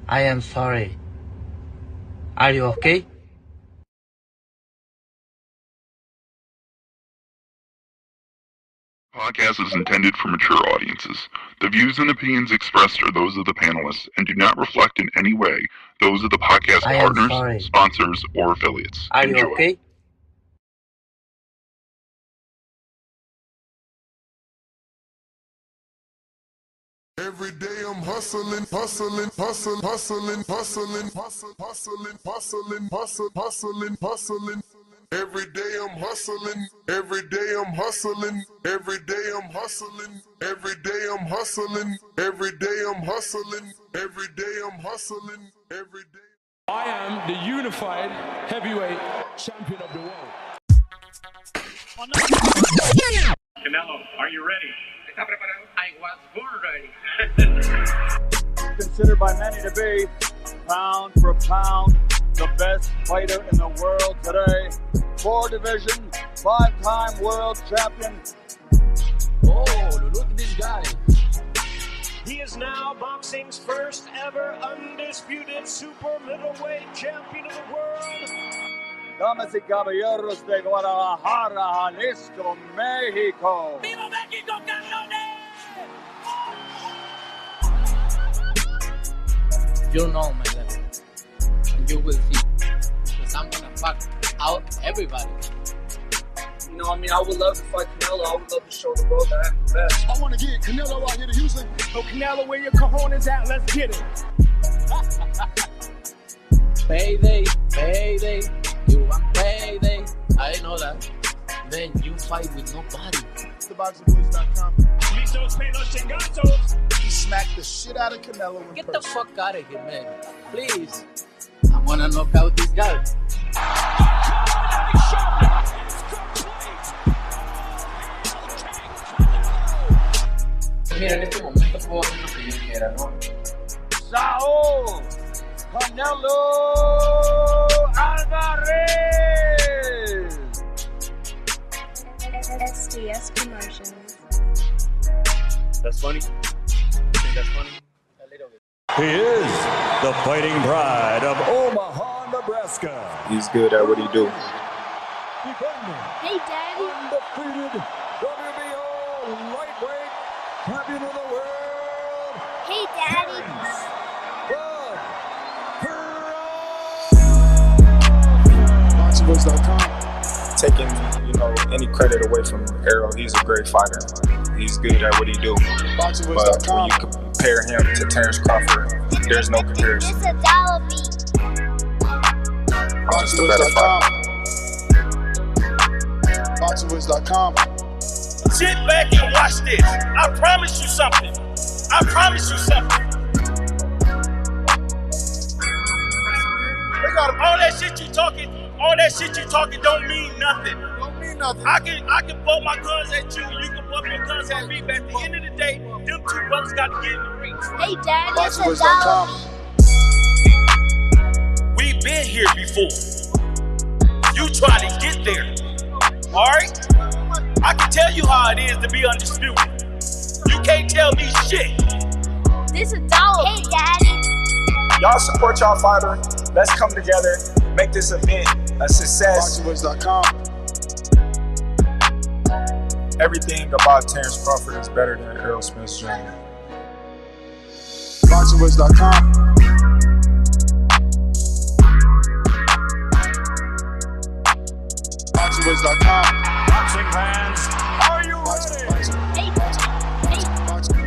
I am sorry. Are you okay? Podcast is intended for mature audiences. The views and opinions expressed are those of the panelists and do not reflect in any way those of the podcast I am partners, sorry. sponsors, or affiliates. Are you Enjoy. okay? Every day I'm hustling, hustling, hustling, hustling, hustling, hustling, hustling, hustling, hustling, hustling, hustling. Every day I'm hustling, every day I'm hustling, every day I'm hustling, every day I'm hustling, every day I'm hustling, every day I'm hustling, every day. I am the unified heavyweight champion of the world. Canelo, are you ready? ¿Está preparado? I was born ready. Considered by many to be, pound for pound, the best fighter in the world today. 4 division, 5-time world champion. Oh, look at this guy. He is now boxing's first ever undisputed super middleweight champion of the world. Damas y caballeros de Guadalajara, Jalisco, Mexico. ¡Viva México, cabrones! You know my level. And you will see. Because I'm gonna fuck out everybody. You know, I would love to fight Canelo. I would love to show the world that I'm the best. I want to get Canelo out here to Houston. So Canelo, where your cojones at? Let's get it. Payday, payday. You want payday. I know that. Then you fight with nobody. TheBoxingVoice.com. Listos, pelos, chingazos. He smacked the shit out of Canelo in Get the person. fuck out of here, man. Please. I wanna knock out this guy. Mira, en este momento puedo hacer lo que yo quiera, ¿no? Saul Canelo Alvarez. SDS Promotions. That's funny. You think that's funny? A little bit. He is the fighting pride of Omaha, Nebraska. He's good at what he do. Hey, Daddy. Undefeated WBO lightweight champion of the world. Hey, Daddy. BoxingVoice.com. Taking, any credit away from Errol, he's a great fighter. He's good at what he do. But when BoxingVoice.com. you compare him to Terence Crawford, there's no comparison. It's a dollar beat. I'm just a better fighter. BoxingVoice.com. Sit back and watch this. I promise you something. I promise you something. All that shit you talking don't mean nothing. Don't mean nothing. I can bump my guns at you, you can bump your guns at me, but at the end of the day, them two brothers got to get in the ring. Hey, Daddy. It's a dollar beat. We've been here before. You try to get there. Alright? I can tell you how it is to be undisputed. You can't tell me shit. This a dollar. Hey, Daddy. Y'all support y'all fighter. Let's come together, make this event a success. BoxingVoice.com. Everything about Terence Crawford is better than Errol Smith Jr. BoxingVoice.com. BoxingVoice.com. Boxing fans, are you ready?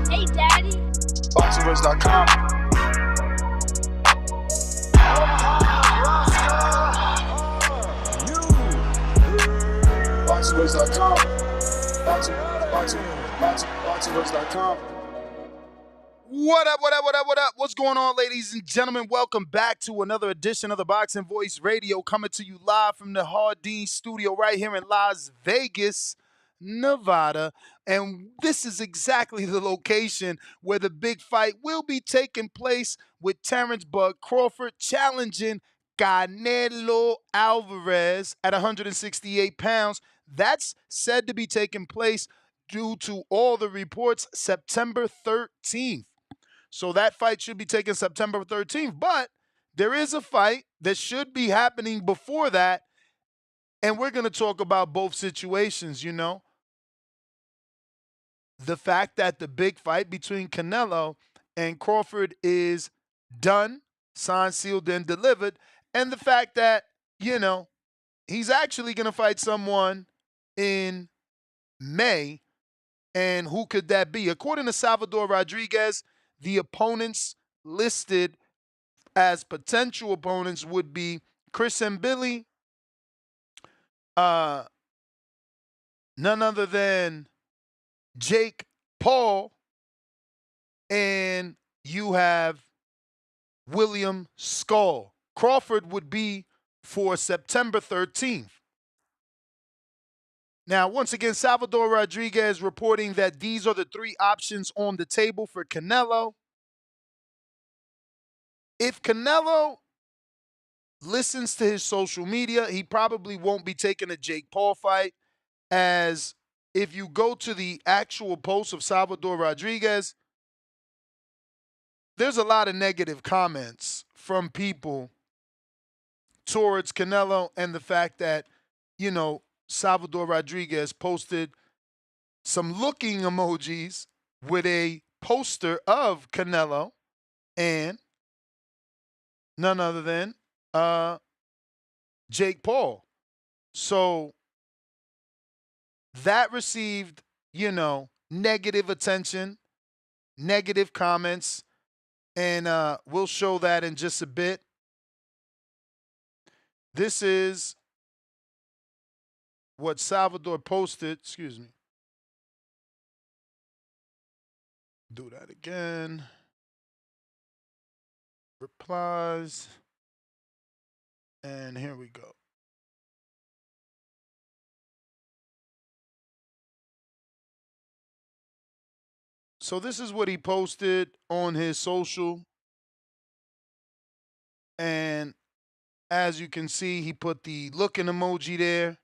Hey, Daddy. BoxingVoice.com. BoxingVoice.com. BoxingVoice.com. What up, what up, what up, what up? What's going on, ladies and gentlemen? Welcome back to another edition of the Boxing Voice Radio, coming to you live from the Hardin studio right here in Las Vegas, Nevada. And this is exactly the location where the big fight will be taking place, with Terence "Bud" Crawford challenging Canelo Alvarez at 168 pounds. That's said to be taking place, due to all the reports, September 13th. So that fight should be taken September 13th. But there is a fight that should be happening before that. And we're going to talk about both situations, you know. The fact that the big fight between Canelo and Crawford is done, signed, sealed, and delivered. And the fact that, you know, he's actually going to fight someone in May. And who could that be? According to Salvador Rodriguez, the opponents listed as potential opponents would be Chris and Billy, none other than Jake Paul, and you have William Skull. Crawford would be for September 13th. Now, once again, Salvador Rodriguez reporting that these are the three options on the table for Canelo. If Canelo listens to his social media, he probably won't be taking a Jake Paul fight, as if you go to the actual post of Salvador Rodriguez, there's a lot of negative comments from people towards Canelo and the fact that, you know, Salvador Rodriguez posted some looking emojis with a poster of Canelo and none other than Jake Paul. So that received, you know, negative attention, negative comments, and we'll show that in just a bit. This is what Salvador posted. Excuse me. Do that again. Replies. And here we go. So this is what he posted on his social. And as you can see, he put the looking emoji there.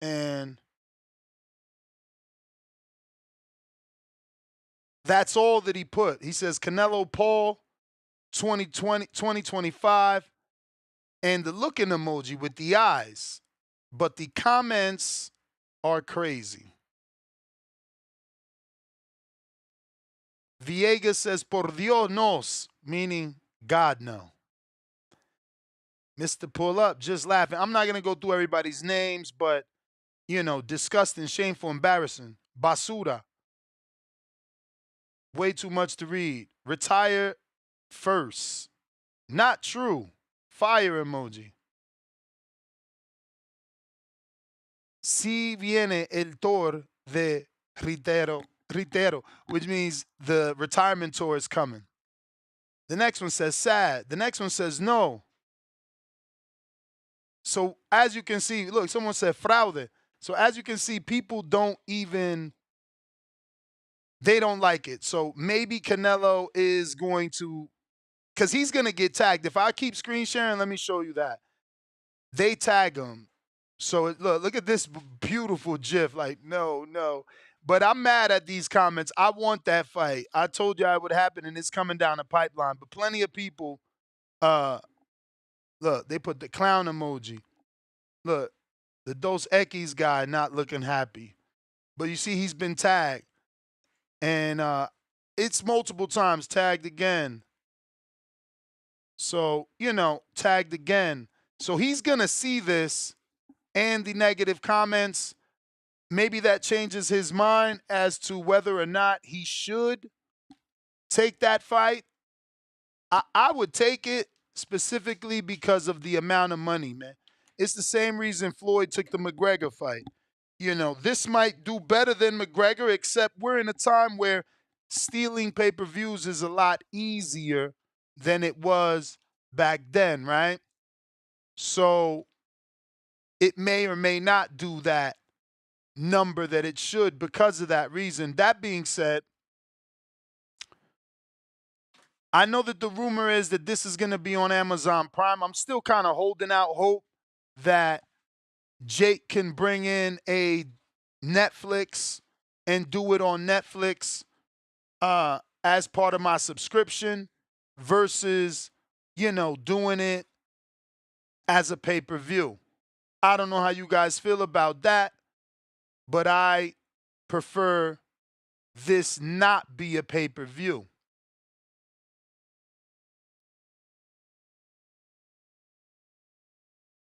And that's all that he put. He says Canelo Paul 2025 and the looking emoji with the eyes. But the comments are crazy. Villegas says, por Dios nos, meaning God no. Mr. Pull Up, just laughing. I'm not going to go through everybody's names, but, you know, disgusting, shameful, embarrassing. Basura. Way too much to read. Retire first. Not true. Fire emoji. Si viene el tour de Ritero, which means the retirement tour is coming. The next one says sad. The next one says no. So as you can see, look, someone said fraude. So as you can see, people don't even, they don't like it. So maybe Canelo is going to, because he's going to get tagged. If I keep screen sharing, let me show you that. They tag him. So look at this beautiful GIF. Like, no. But I'm mad at these comments. I want that fight. I told you it would happen, and it's coming down the pipeline. But plenty of people, look, they put the clown emoji. Look, the Dos Equis guy not looking happy. But you see he's been tagged. And it's multiple times tagged again. So, you know, tagged again. So he's going to see this and the negative comments. Maybe that changes his mind as to whether or not he should take that fight. I would take it specifically because of the amount of money, man. It's the same reason Floyd took the McGregor fight. You know, this might do better than McGregor, except we're in a time where stealing pay-per-views is a lot easier than it was back then, right? So it may or may not do that number that it should because of that reason. That being said, I know that the rumor is that this is going to be on Amazon Prime. I'm still kind of holding out hope that Jake can bring in a Netflix and do it on Netflix. as part of my subscription versus, doing it as a pay-per-view. I don't know how you guys feel about that, but I prefer this not be a pay-per-view.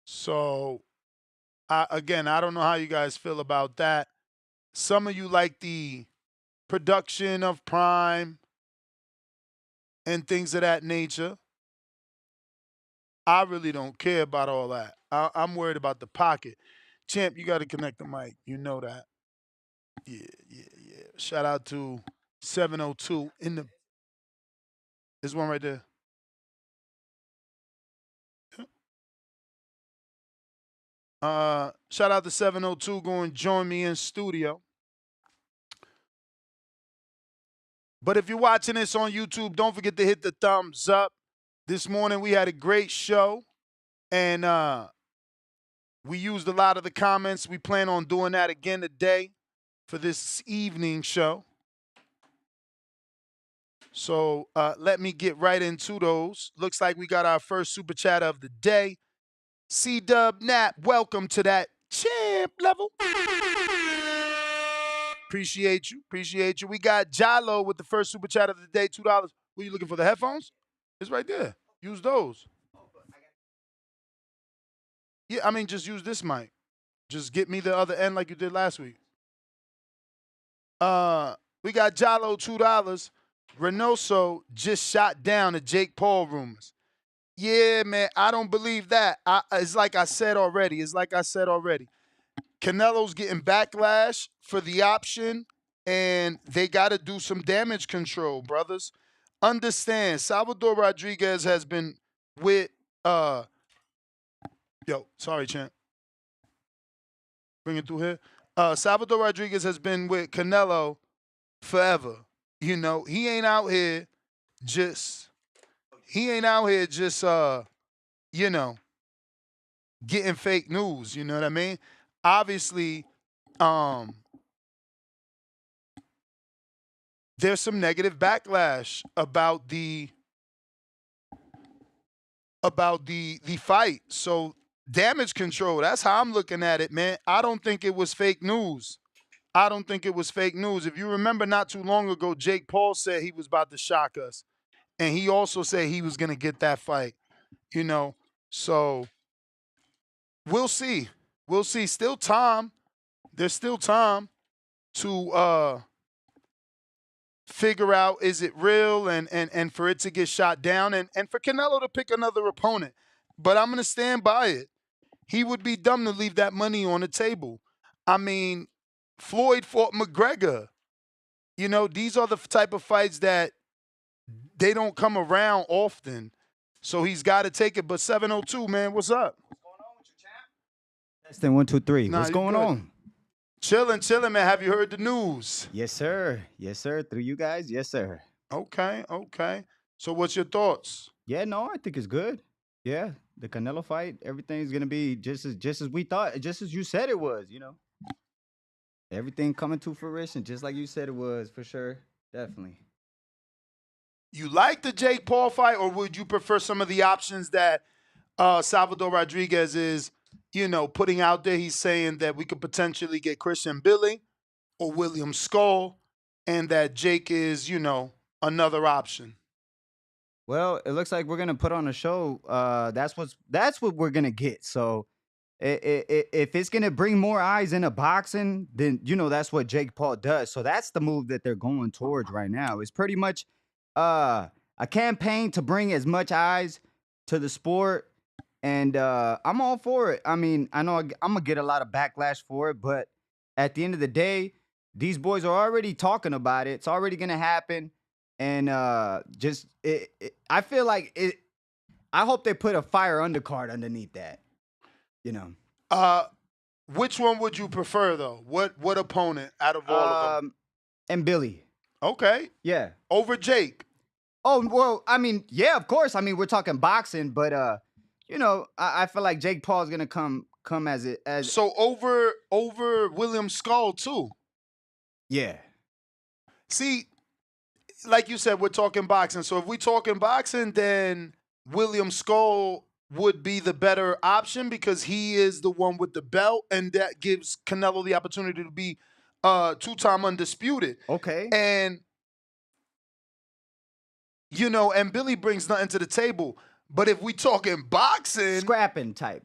So, again, I don't know how you guys feel about that. Some of you like the production of Prime and things of that nature. I really don't care about all that. I'm worried about the pocket. Champ, you got to connect the mic. You know that. Yeah. Shout out to 702 in the. There's one right there. Shout out to 702 going join me in studio. But if you're watching this on YouTube, don't forget to hit the thumbs up. This morning we had a great show, and we used a lot of the comments. We plan on doing that again today for this evening show. So let me get right into those. Looks like we got our first super chat of the day. C-Dub Nap, welcome to that champ level. Appreciate you. We got Jalo with the first super chat of the day, $2. Were you looking for the headphones? It's right there. Use those. Yeah, I mean, just use this mic. Just get me the other end like you did last week. We got Jalo, $2. Reynoso just shot down the Jake Paul rumors. Yeah, man, I don't believe that. It's like I said already. Canelo's getting backlash for the option, and they got to do some damage control, brothers. Understand, Salvador Rodriguez has been with, sorry, champ. Bring it through here. Salvador Rodriguez has been with Canelo forever. He ain't out here just getting fake news, you know what I mean? Obviously, there's some negative backlash about the fight. So damage control, that's how I'm looking at it, man. I don't think it was fake news. If you remember not too long ago, Jake Paul said he was about to shock us. And he also said he was going to get that fight, So we'll see. Still time. There's still time to figure out, is it real and for it to get shot down and for Canelo to pick another opponent. But I'm going to stand by it. He would be dumb to leave that money on the table. I mean, Floyd fought McGregor. These are the type of fights that they don't come around often. So he's got to take it. But 702, man, what's up? What's going on with you, champ? That's the 1, 2, 3. What's going on? Chilling, man. Have you heard the news? Yes, sir. Through you guys, yes, sir. Okay. So what's your thoughts? Yeah, no, I think it's good. Yeah, the Canelo fight, everything's gonna be just as we thought, just as you said it was. Everything coming to fruition, just like you said it was, for sure, definitely. You like the Jake Paul fight, or would you prefer some of the options that Salvador Rodriguez is, putting out there? He's saying that we could potentially get Christian Billy or William Skull, and that Jake is, another option. Well, it looks like we're gonna put on a show. That's what we're gonna get. So, if it's gonna bring more eyes into boxing, then that's what Jake Paul does. So that's the move that they're going towards right now. It's pretty much a campaign to bring as much eyes to the sport, and I'm all for it. I mean, I know I'm gonna get a lot of backlash for it, but at the end of the day, these boys are already talking about it. It's already gonna happen, and I feel like it. I hope they put a fire undercard underneath that. Which one would you prefer though? What opponent out of all of them? And Billy. Okay. Yeah. Over Jake. Oh, well, I mean, yeah, of course. I mean, we're talking boxing, but I feel like Jake Paul's gonna come as it as so over William Skull too. Yeah. See, like you said, we're talking boxing. So if we're talking boxing, then William Skull would be the better option because he is the one with the belt, and that gives Canelo the opportunity to be two-time undisputed. Okay. And and Billy brings nothing to the table. But if we talking boxing, scrapping type,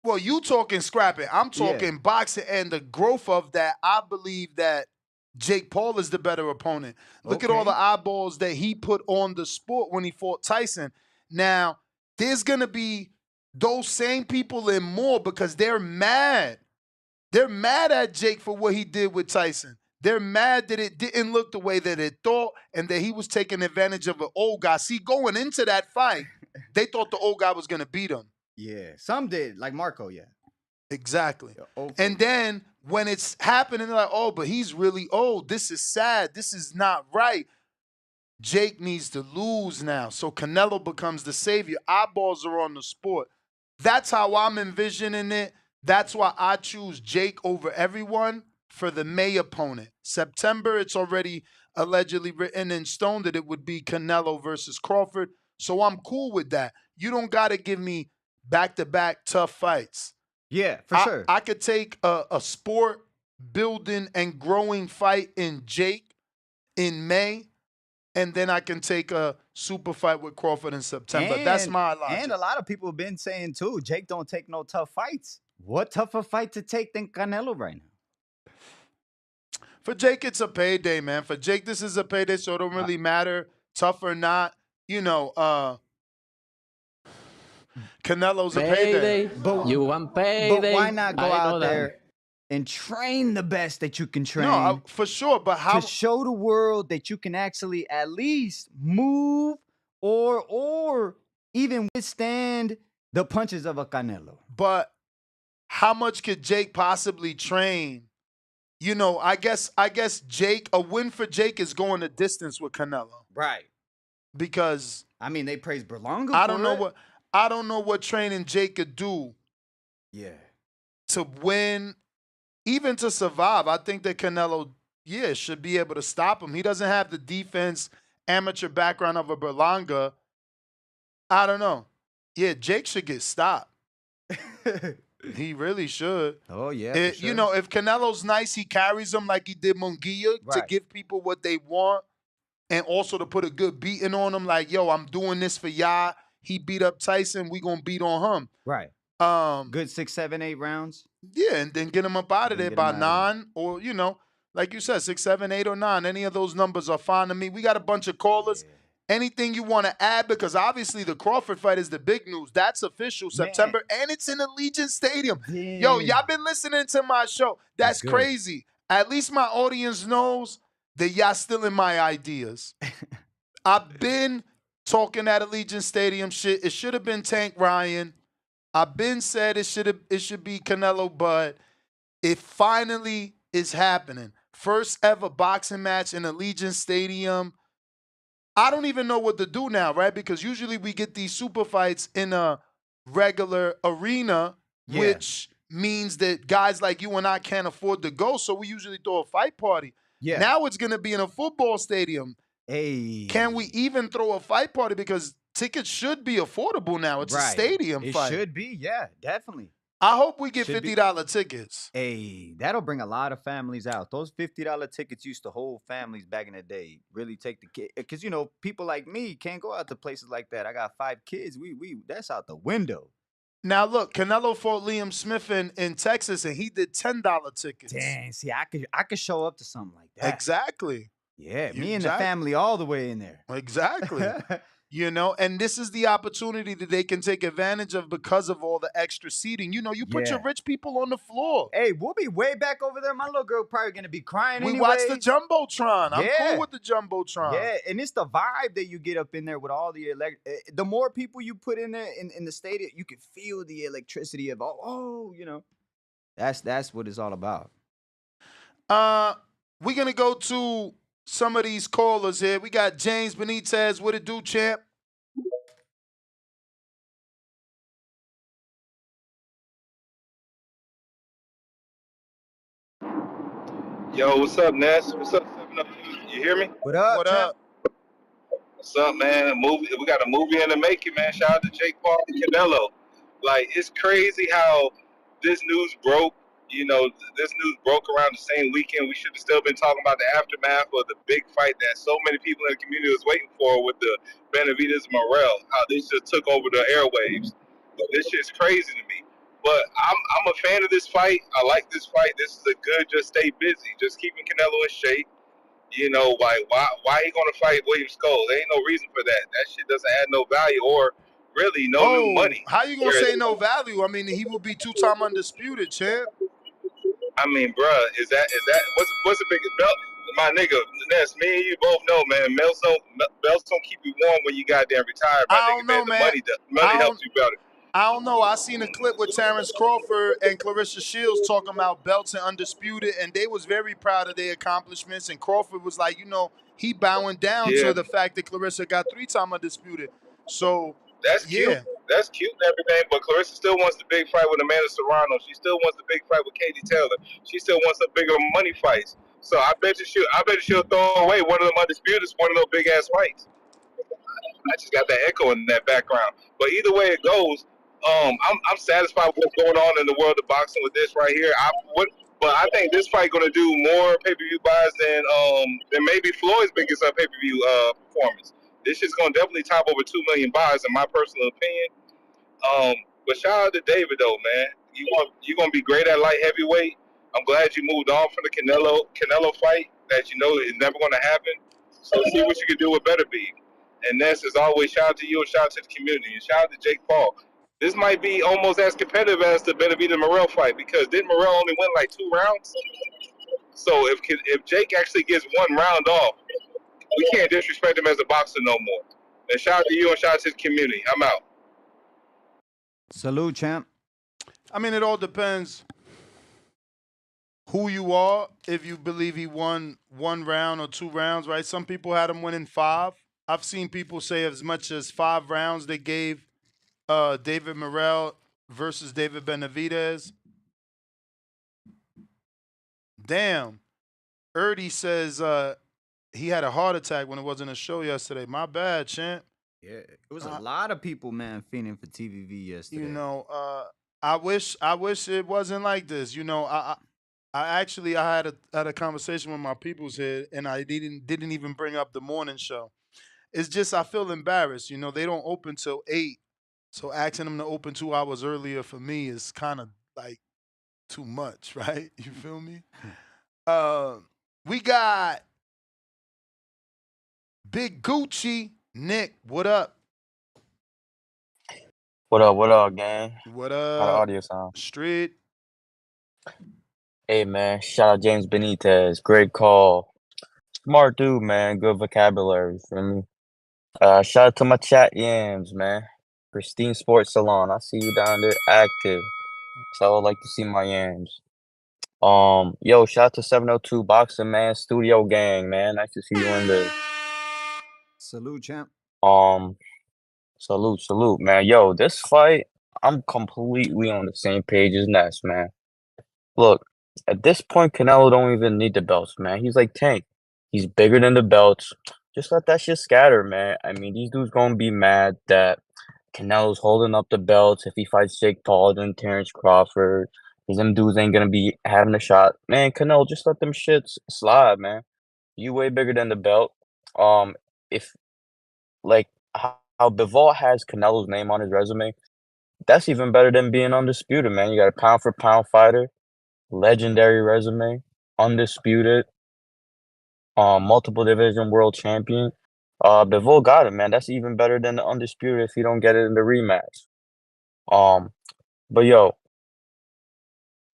Well, you talking scrapping. I'm talking boxing and the growth of that. I believe that Jake Paul is the better opponent. Look at all the eyeballs that he put on the sport when he fought Tyson. Now, there's going to be those same people and more because they're mad. They're mad at Jake for what he did with Tyson. They're mad that it didn't look the way that it thought and that he was taking advantage of an old guy. See, going into that fight, they thought the old guy was going to beat him. Yeah, some did, like Marco, yeah. Exactly. And then when it's happening, they're like, oh, but he's really old. This is sad. This is not right. Jake needs to lose now. So Canelo becomes the savior. Eyeballs are on the sport. That's how I'm envisioning it. That's why I choose Jake over everyone for the May opponent. September, it's already allegedly written in stone that it would be Canelo versus Crawford. So I'm cool with that. You don't got to give me back-to-back tough fights. Yeah, for sure. I could take a sport building and growing fight in Jake in May, and then I can take a super fight with Crawford in September. That's my logic. And a lot of people have been saying, too, Jake don't take no tough fights. What tougher fight to take than Canelo right now? For Jake, it's a payday, man. For Jake, this is a payday, so it don't really matter, tough or not. Canelo's a payday. But, you want payday? But why not go out there and train the best that you can train? No, for sure. But how to show the world that you can actually at least move or even withstand the punches of a Canelo. But how much could Jake possibly train? I guess a win for Jake is going the distance with Canelo. Right. Because they praise Berlanga. I don't know what training Jake could do. Yeah. To win, even to survive. I think that Canelo, should be able to stop him. He doesn't have the defense, amateur background of a Berlanga. I don't know. Yeah, Jake should get stopped. He really should. Oh, yeah. Sure. If Canelo's nice, he carries him like he did Munguia to give people what they want and also to put a good beating on him like, yo, I'm doing this for y'all. He beat up Tyson. We going to beat on him. Right. Good 6, 7, 8 rounds. Yeah, and then get him up out of there by 9 or, like you said, 6, 7, 8, or 9. Any of those numbers are fine to me. We got a bunch of callers. Yeah. Anything you want to add? Because obviously the Crawford fight is the big news. That's official, September, and it's in Allegiant Stadium. Damn. Yo, y'all been listening to my show. That's crazy. At least my audience knows that y'all still in my ideas. I've been talking at Allegiant Stadium shit. It should have been Tank Ryan. I've been said it should be Canelo, but it finally is happening. First ever boxing match in Allegiant Stadium. I don't even know what to do now, right? Because usually we get these super fights in a regular arena, which means that guys like you and I can't afford to go, so we usually throw a fight party. Yeah. Now it's going to be in a football stadium. Hey. Can we even throw a fight party? Because tickets should be affordable now. It's a stadium fight. It should be, yeah, definitely. I hope we get $50 tickets. Hey, that'll bring a lot of families out. Those $50 tickets used to hold families back in the day. Really take the kid, because people like me can't go out to places like that. I got 5 kids. We that's out the window. Now look, Canelo fought Liam Smith in Texas, and he did $10 tickets. Dang, see, I could show up to something like that. Exactly. Yeah, me and the family all the way in there. Exactly. And this is the opportunity that they can take advantage of because of all the extra seating. You put your rich people on the floor. Hey, we'll be way back over there. My little girl probably going to be crying We watch the Jumbotron. I'm cool with the Jumbotron. Yeah, and it's the vibe that you get up in there with all the the more people you put in there in the stadium, you can feel the electricity of, that's what it's all about. We're going to go to some of these callers here. We got James Benitez. What it do, champ? Yo, what's up, Ness? What's up? You hear me? What up, What champ? up? What's up, man? A movie. We got a movie in the making, man. Shout out to Jake Paul and Canelo. Like, it's crazy how this news broke. You know, this news broke around the same weekend. We should have still been talking about the aftermath of the big fight that so many people in the community was waiting for with the Benavidez Morrell. How they just took over the airwaves. But this shit's crazy to me. But I'm a fan of this fight. I like this fight. This is a good. Just stay busy. Just keeping Canelo in shape. You know, why he gonna fight William Skull? There ain't no reason for that. That shit doesn't add no value or really no new money. How you gonna say no value? I mean, he will be 2-time undisputed champ. I mean, bruh, is that what's the biggest belt? My nigga, Ness, me and you both know, man. Belts don't keep you warm when you goddamn retire, my I nigga. don't know, man. The money helps you better. I don't know. I seen a clip with Terence Crawford and Clarissa Shields talking about belts and undisputed, and they was very proud of their accomplishments. And Crawford was like, he bowing down to the fact that Clarissa got 3-time undisputed. So that's cute. That's cute and everything, but Clarissa still wants the big fight with Amanda Serrano. She still wants the big fight with Katie Taylor. She still wants the bigger money fights. So I bet you she'll throw away one of them undisputed, one of those big ass fights. I just got that echo in that background. But either way it goes, I'm satisfied with what's going on in the world of boxing with this right here. But I think this fight going to do more pay-per-view buys than maybe Floyd's biggest pay-per-view performance. This is going to definitely top over 2 million buys in my personal opinion. But shout out to David though, man. You gonna be great at light heavyweight. I'm glad you moved on from the Canelo fight that you know is never gonna happen. So see what you can do with better be. And Ness, as always, shout out to you and shout out to the community and shout out to Jake Paul. This might be almost as competitive as the Benavidez Morrell fight because didn't Morrell only win like 2 rounds? So if Jake actually gets 1 round off, we can't disrespect him as a boxer no more. And shout out to you and shout out to the community. I'm out. Salute, champ. I mean, it all depends who you are. If you believe he won 1 round or 2 rounds, right? Some people had him winning 5. I've seen people say as much as 5 rounds they gave David Morrell versus David Benavidez. Damn. Erdy says he had a heart attack when it wasn't a show yesterday. My bad, champ. Yeah, it was a lot of people, man, fiending for TVV yesterday. I wish it wasn't like this. I actually had a conversation with my people's here, and I didn't even bring up the morning show. It's just I feel embarrassed. They don't open till 8, so asking them to open 2 hours earlier for me is kind of like too much, right? You feel me? We got Big Gucci. Nick, what up? What up, gang? What How the up? audio sound? Street. Hey, man, shout out James Benitez. Great call. Smart dude, man. Good vocabulary, feel me? Shout out to my chat yams, man. Pristine Sports Salon. I see you down there active. So I would like to see my yams. Yo, shout out to 702 Boxing, man. Studio gang, man. Nice to see you in there. Salute, champ. Salute, man. Yo, this fight, I'm completely on the same page as Ness, man. Look, at this point, Canelo don't even need the belts, man. He's like Tank. He's bigger than the belts. Just let that shit scatter, man. I mean, these dudes gonna be mad that Canelo's holding up the belts if he fights Jake Paul and Terence Crawford. Because them dudes ain't gonna be having a shot. Man, Canelo, just let them shits slide, man. You way bigger than the belt. If, like, how Bivol has Canelo's name on his resume, that's even better than being undisputed, man. You got a pound-for-pound fighter. Legendary resume, undisputed, multiple division world champion. Bivol got it, man. That's even better than the undisputed if you don't get it in the rematch. But yo,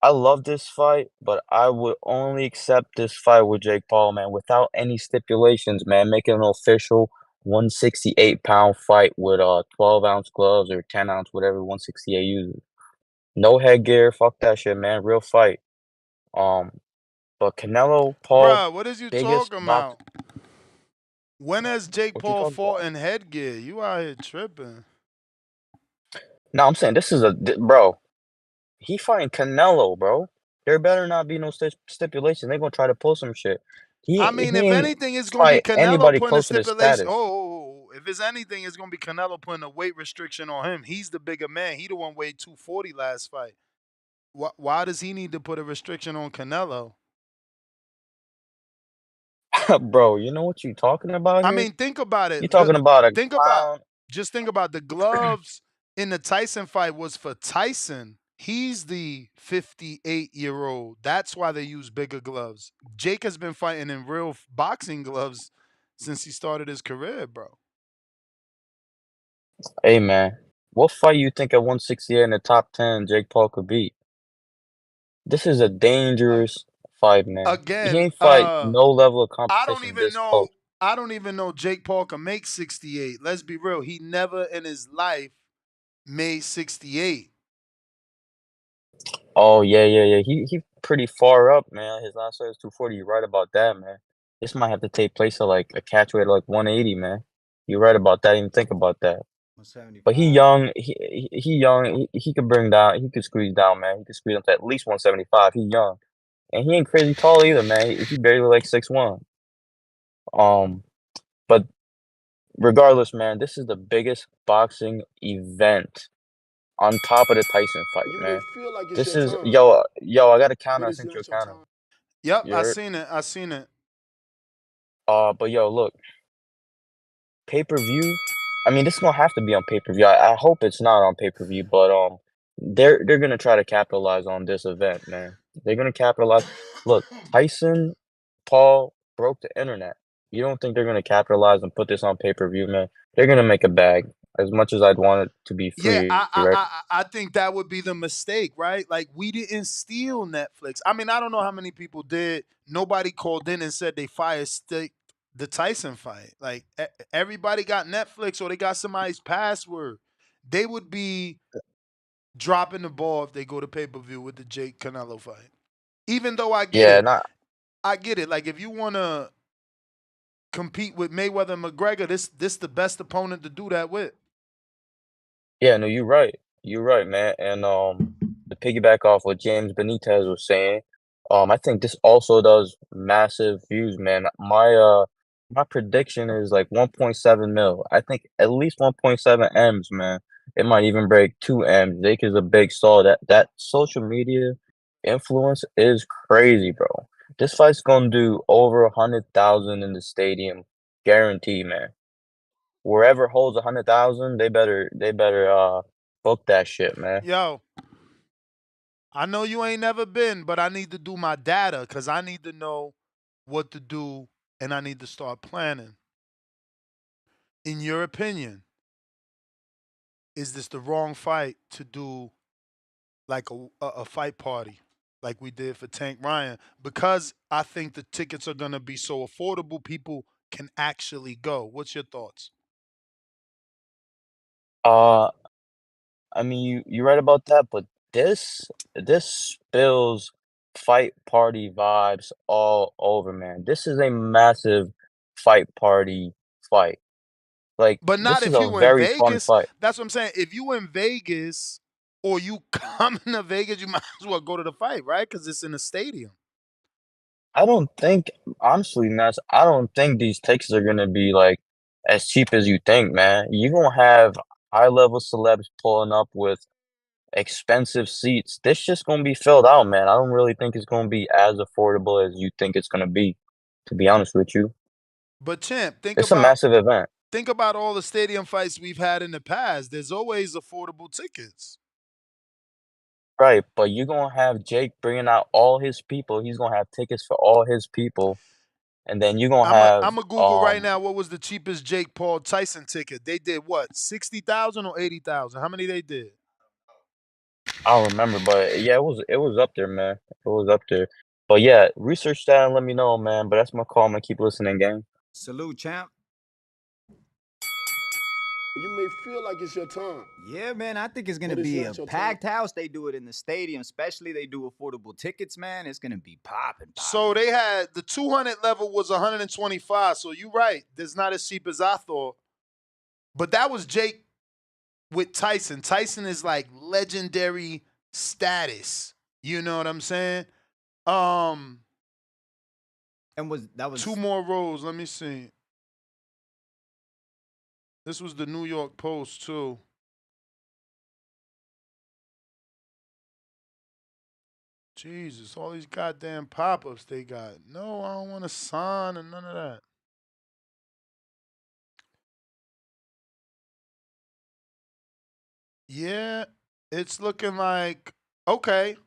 I love this fight, but I would only accept this fight with Jake Paul, man, without any stipulations, man. Make it an official 168-pound fight with 12-ounce gloves or 10-ounce, whatever 168 uses. No headgear, fuck that shit, man. Real fight. But Canelo, Paul, Bruh, what is you biggest talking about? When has Jake Paul fought in headgear? You out here tripping. No, I'm saying this is bro. He fighting Canelo, bro. There better not be no stipulation. They're gonna try to pull some shit. If anything, it's gonna be Canelo putting a stipulation. If it's anything, it's gonna be Canelo putting a weight restriction on him. He's the bigger man. He the one weighed 240 last fight. Why does he need to put a restriction on Canelo? Bro, you know what you talking about I here? mean, think about it. You talking about a clown? Just think about the gloves in the Tyson fight was for Tyson. He's the 58-year-old. That's why they use bigger gloves. Jake has been fighting in real boxing gloves since he started his career, bro. Hey man, what fight you think at 168 in the top 10 Jake Paul could beat? This is a dangerous fight, man. He Again, ain't fight no level of I don't competition even this know. close. I don't even know Jake Paul can make 68. Let's be real. He never in his life made 68. Oh yeah. He pretty far up, man. His last fight was 240. You're right about that, man. This might have to take place at like a catch weight of like 180, man. You're right about that. Even think about that. But he 175. young. He young. He could bring down. He could squeeze down, man. He could squeeze up to at least 175. He young, and he ain't crazy tall either, man. He barely like 6'1". But regardless, man, this is the biggest boxing event on top of the Tyson fight, You may man. feel like it's This your is time, yo. I got a counter. but I it's sent you a not your counter. time. Yep, You I heard? seen it. I seen it. But yo, look, pay-per-view. I mean, this is gonna have to be on pay-per-view. I hope it's not on pay-per-view, but they're gonna try to capitalize on this event, man. They're gonna capitalize. Look, Tyson, Paul broke the internet. You don't think they're gonna capitalize and put this on pay-per-view, man? They're gonna make a bag. As much as I'd want it to be Yeah, free, right? I think that would be the mistake, right? Like we didn't steal Netflix. I mean, I don't know how many people did. Nobody called in and said they fire stick the Tyson fight. Like everybody got Netflix or they got somebody's password. They would be dropping the ball if they go to pay per view with the Jake Canelo fight. Even though I get Yeah, it, not I get it. Like if you want to compete with Mayweather and McGregor, this the best opponent to do that with. Yeah, no, you're right. You're right, man. And to piggyback off what James Benitez was saying, I think this also does massive views, man. My prediction is like 1.7 mil. I think at least 1.7 M's, man. It might even break 2 M's. Jake is a big star. That social media influence is crazy, bro. This fight's gonna do over 100,000 in the stadium, guaranteed, man. Wherever holds 100,000, they better book that shit, man. Yo, I know you ain't never been, but I need to do my data because I need to know what to do and I need to start planning. In your opinion, is this the wrong fight to do like a fight party like we did for Tank Ryan? Because I think the tickets are going to be so affordable, people can actually go. What's your thoughts? Uh, I mean, you're right about that, but this spills fight party vibes all over, man. This is a massive fight party fight. Like, But not this is if a you in very fun Vegas. fight. That's what I'm saying. If you in Vegas or you come to Vegas, you might as well go to the fight, right? Because it's in a stadium. I don't think, honestly, Ness, I don't think these tickets are gonna be like as cheap as you think, man. You gonna have high level celebs pulling up with expensive seats. This just gonna be filled out, man. I don't really think it's gonna be as affordable as you think it's gonna be, to be honest with you. But champ, It's a massive event. think about all the stadium fights we've had in the past. There's always affordable tickets. Right, but you're gonna have Jake bringing out all his people. He's gonna have tickets for all his people, and then you're gonna I'm have a Google right now. What was the cheapest Jake Paul Tyson ticket? They did what? 60,000 or 80,000? How many they did? I don't remember, but yeah, it was up there, man. It was up there. But yeah, research that and let me know, man. But that's my call. I'm gonna keep listening, gang. Salute, champ. You may feel like it's your time, Yeah, man, I think it's gonna but it's be not a your time. packed house. They do it in the stadium, especially they do affordable tickets, man. It's gonna be popping. So they had the 200 level was 125. So you're right. It's not as cheap as I thought. But that was Jake with Tyson. Tyson is like legendary status. You know what I'm saying? And that was two more rows. Let me see. This was the New York Post too. Jesus, all these goddamn pop-ups they got. No, I don't want to sign and none of that. Yeah, it's looking like okay.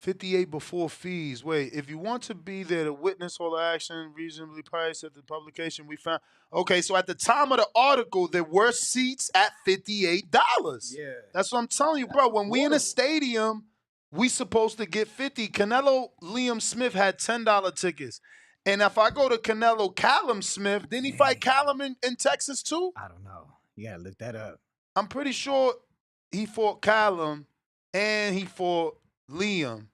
58 before fees. Wait, if you want to be there to witness all the action reasonably priced at the publication, we found. Okay, so at the time of the article, there were seats at $58. Yeah. That's what I'm telling you, bro. When we in a stadium, we supposed to get 50. Canelo Liam Smith had $10 tickets. And if I go to Canelo Callum Smith, didn't he fight Callum in Texas too? I don't know. You gotta look that up. I'm pretty sure he fought Callum and he fought Liam.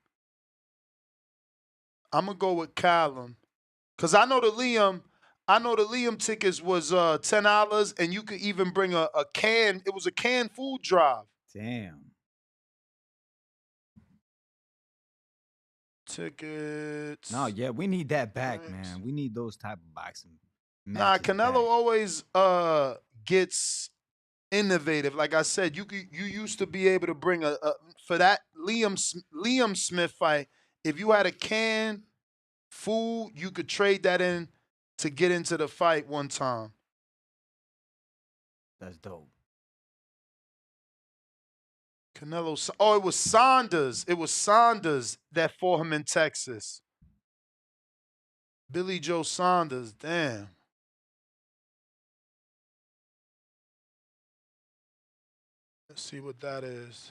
I'm gonna go with Callum. Cause I know the Liam tickets was $10 and you could even bring a can. It was a canned food drive. Damn. Tickets. No, yeah, we need that back, man. We need those type of boxing Nah, matches Canelo back. always gets innovative. Like I said, you used to be able to bring a for that Liam Smith fight. If you had a canned food, you could trade that in to get into the fight one time. That's dope. Canelo. Oh, it was Saunders. It was Saunders that fought him in Texas. Billy Joe Saunders. Damn. Let's see what that is.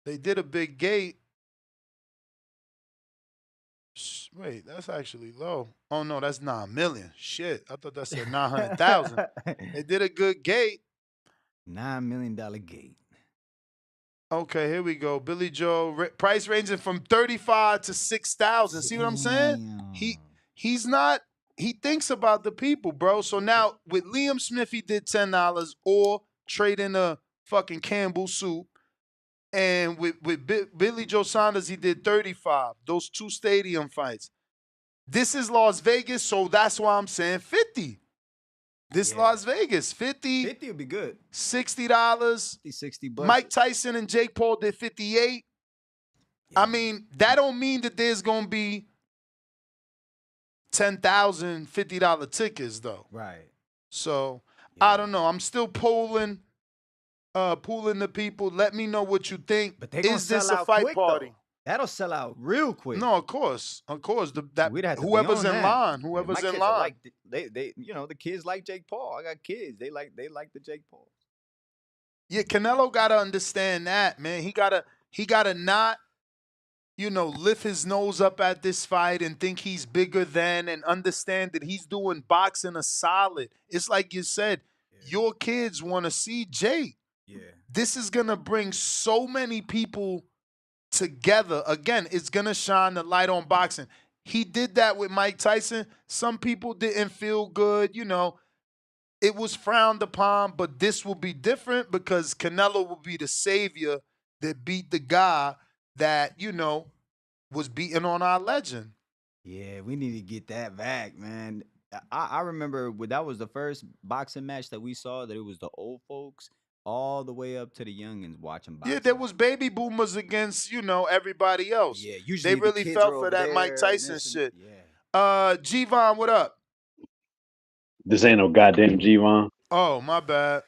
They did a big gate. Wait, that's actually low. Oh no, that's 9 million. Shit, I thought that said 900,000. They did a good gate. $9 million gate. Okay, here we go. Billy Joe, price ranging from 35 to 6,000. See what I'm saying? He's not. He thinks about the people, bro. So now with Liam Smith, he did $10 or trade in a fucking Campbell soup. And with Billy Joe Saunders, he did 35. Those two stadium fights. This is Las Vegas, so that's why I'm saying 50. This Las Vegas, 50. 50 would be good. $60. 60 bucks. Mike Tyson and Jake Paul did 58. Yeah. I mean, that don't mean that there's going to be 10,000 $50 tickets, though. Right. So, I don't know. I'm still pulling the people. Let me know what you think. But is this a fight quick, party? Though. That'll sell out real quick. No, of course. We'd have to whoever's in that. line, whoever's in line. Like they the kids like Jake Paul. I got kids. They like the Jake Paul. Yeah, Canelo gotta understand that, man. He gotta not, lift his nose up at this fight and think he's bigger than, and understand that he's doing boxing a solid. It's like you said, your kids want to see Jake. Yeah. This is gonna bring so many people together. Again, it's gonna shine the light on boxing. He did that with Mike Tyson. Some people didn't feel good, It was frowned upon, but this will be different because Canelo will be the savior that beat the guy that, was beating on our legend. Yeah, we need to get that back, man. I remember that was the first boxing match that we saw, that it was the old folks all the way up to the youngins watching boxing. Yeah, there was baby boomers against, everybody else. Yeah, usually they really felt for that Mike Tyson shit. Yeah. G-Von, what up? This ain't no goddamn G-Von. Oh, my bad.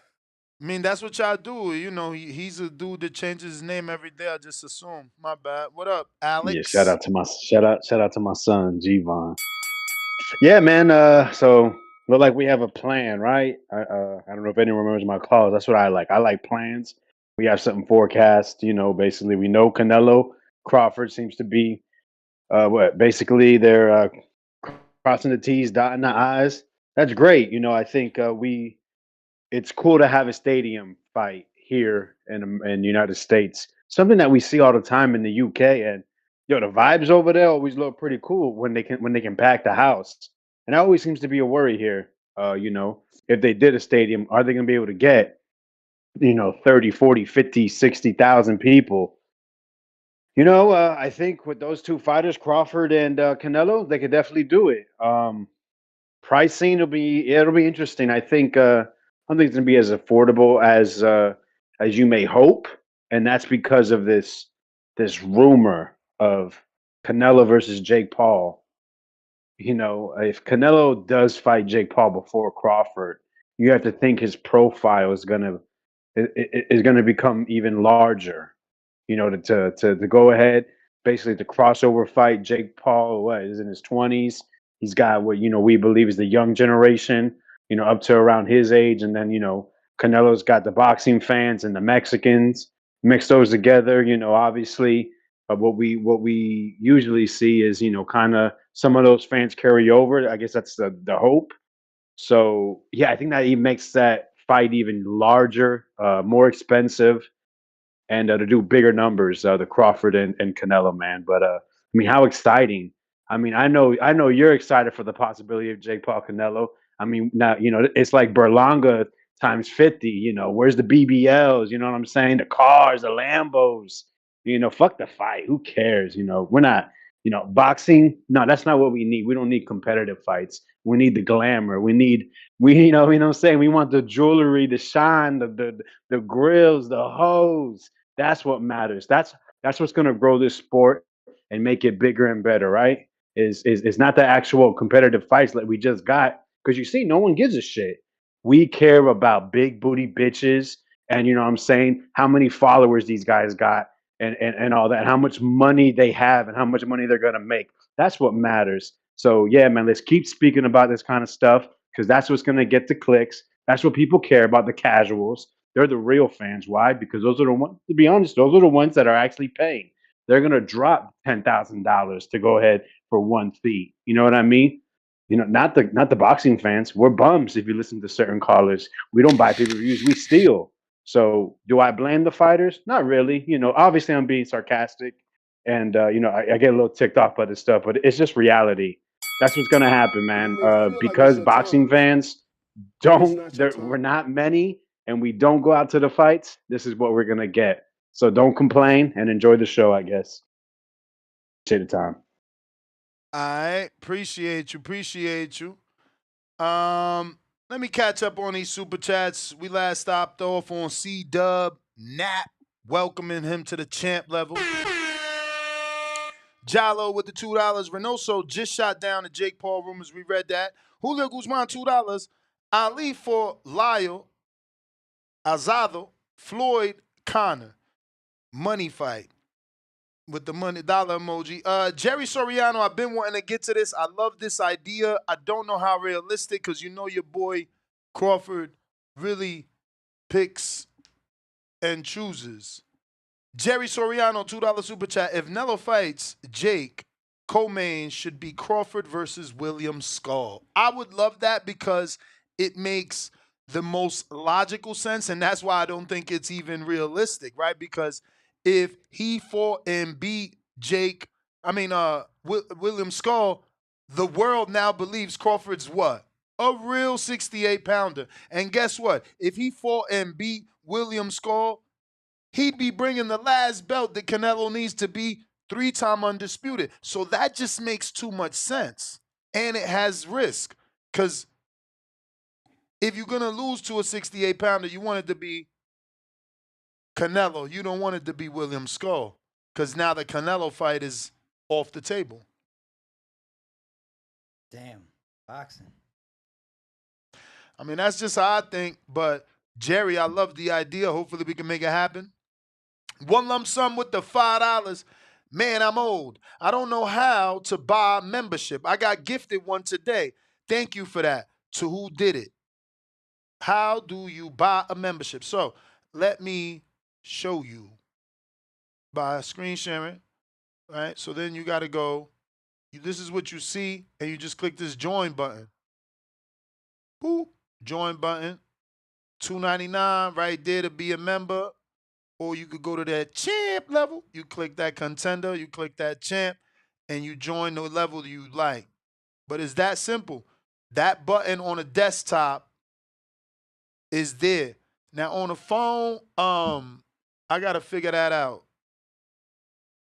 I mean, that's what y'all do. He's a dude that changes his name every day. I just assume. My bad. What up, Alex? Yeah, shout out to my son, G-Von. Yeah, man. So look like we have a plan, right? I don't know if anyone remembers my calls. That's what I like. I like plans. We have something forecast. Basically, we know Canelo-Crawford seems to be basically they're crossing the T's, dotting the I's. That's great. I think it's cool to have a stadium fight here in the United States. Something that we see all the time in the UK, and the vibes over there always look pretty cool when they can pack the house. And that always seems to be a worry here. If they did a stadium, are they going to be able to get 30, 40, 50, 60,000 people I think with those two fighters, Crawford and Canelo, they could definitely do it. Pricing it'll be interesting. I don't think it's gonna be as affordable as you may hope, and that's because of this rumor of Canelo versus Jake Paul. If Canelo does fight Jake Paul before Crawford, you have to think his profile is gonna become even larger. To go ahead, basically to crossover fight Jake Paul. What is in his 20s? He's got what we believe is the young generation. Up to around his age, and then Canelo's got the boxing fans and the Mexicans. Mix those together. Obviously, what we usually see is kind of some of those fans carry over. I guess that's the hope. So yeah, I think that even makes that fight even larger, more expensive, and to do bigger numbers, the Crawford and Canelo, man. But how exciting! I know you're excited for the possibility of Jake Paul Canelo. Now it's like Berlanga times 50. Where's the BBLs? You know what I'm saying? The cars, the Lambos. Fuck the fight. Who cares? We're not. Boxing. No, that's not what we need. We don't need competitive fights. We need the glamour. We. You know what I'm saying? We want the jewelry, the shine, the grills, the hoes. That's what matters. That's what's going to grow this sport and make it bigger and better, right? Is not the actual competitive fights that we just got, because you see, no one gives a shit. We care about big booty bitches, and what I'm saying, how many followers these guys got, and all that, how much money they have, and how much money they're gonna make. That's what matters. So yeah, man, let's keep speaking about this kind of stuff, because that's what's gonna get the clicks. That's what people care about. The casuals, they're the real fans. Why? Because those are the ones. To be honest, those are the ones that are actually paying. They're gonna drop $10,000 to go ahead for one feed. You know what I mean? Not the boxing fans. We're bums if you listen to certain callers. We don't buy pay-per-views, we steal. So do I blame the fighters? Not really. Obviously I'm being sarcastic, and I get a little ticked off by this stuff, but it's just reality. That's what's gonna happen, man. Because boxing fans we're not many, and we don't go out to the fights. This is what we're gonna get. So don't complain and enjoy the show, I guess. Appreciate the time. All right, appreciate you, appreciate you. Let me catch up on these super chats. We last stopped off on C Dub Nap, welcoming him to the champ level. Jalo with the $2. Reynoso just shot down the Jake Paul rumors. We read that. Julio Guzman $2. Ali for Lyle. Azado. Floyd Connor. Money fight with the money dollar emoji. Jerry Soriano, I've been wanting to get to this. I love this idea. I don't know how realistic, because your boy Crawford really picks and chooses. Jerry Soriano, $2 super chat. If Nello fights Jake, co-main should be Crawford versus William Skull. I would love that, because it makes the most logical sense, and that's why I don't think it's even realistic, right? Because if he fought and beat William Skull, the world now believes Crawford's what? A real 68-pounder. And guess what? If he fought and beat William Skull, he'd be bringing the last belt that Canelo needs to be 3-time undisputed. So that just makes too much sense. And it has risk. Because if you're going to lose to a 68-pounder, you want it to be Canelo. You don't want it to be William Skull, because now the Canelo fight is off the table. Damn, boxing. That's just how I think. But Jerry, I love the idea. Hopefully we can make it happen. One lump sum with the $5. Man, I'm old. I don't know how to buy membership. I got gifted one today. Thank you for that. To who did it? How do you buy a membership? So let me show you by screen sharing. Right? So then you got to go. This is what you see, and you just click this join button. Boop. Join button. $2.99 right there to be a member. Or you could go to that champ level. You click that contender, you click that champ, and you join the level you like. But it's that simple. That button on a desktop is there. Now on the phone, I gotta figure that out.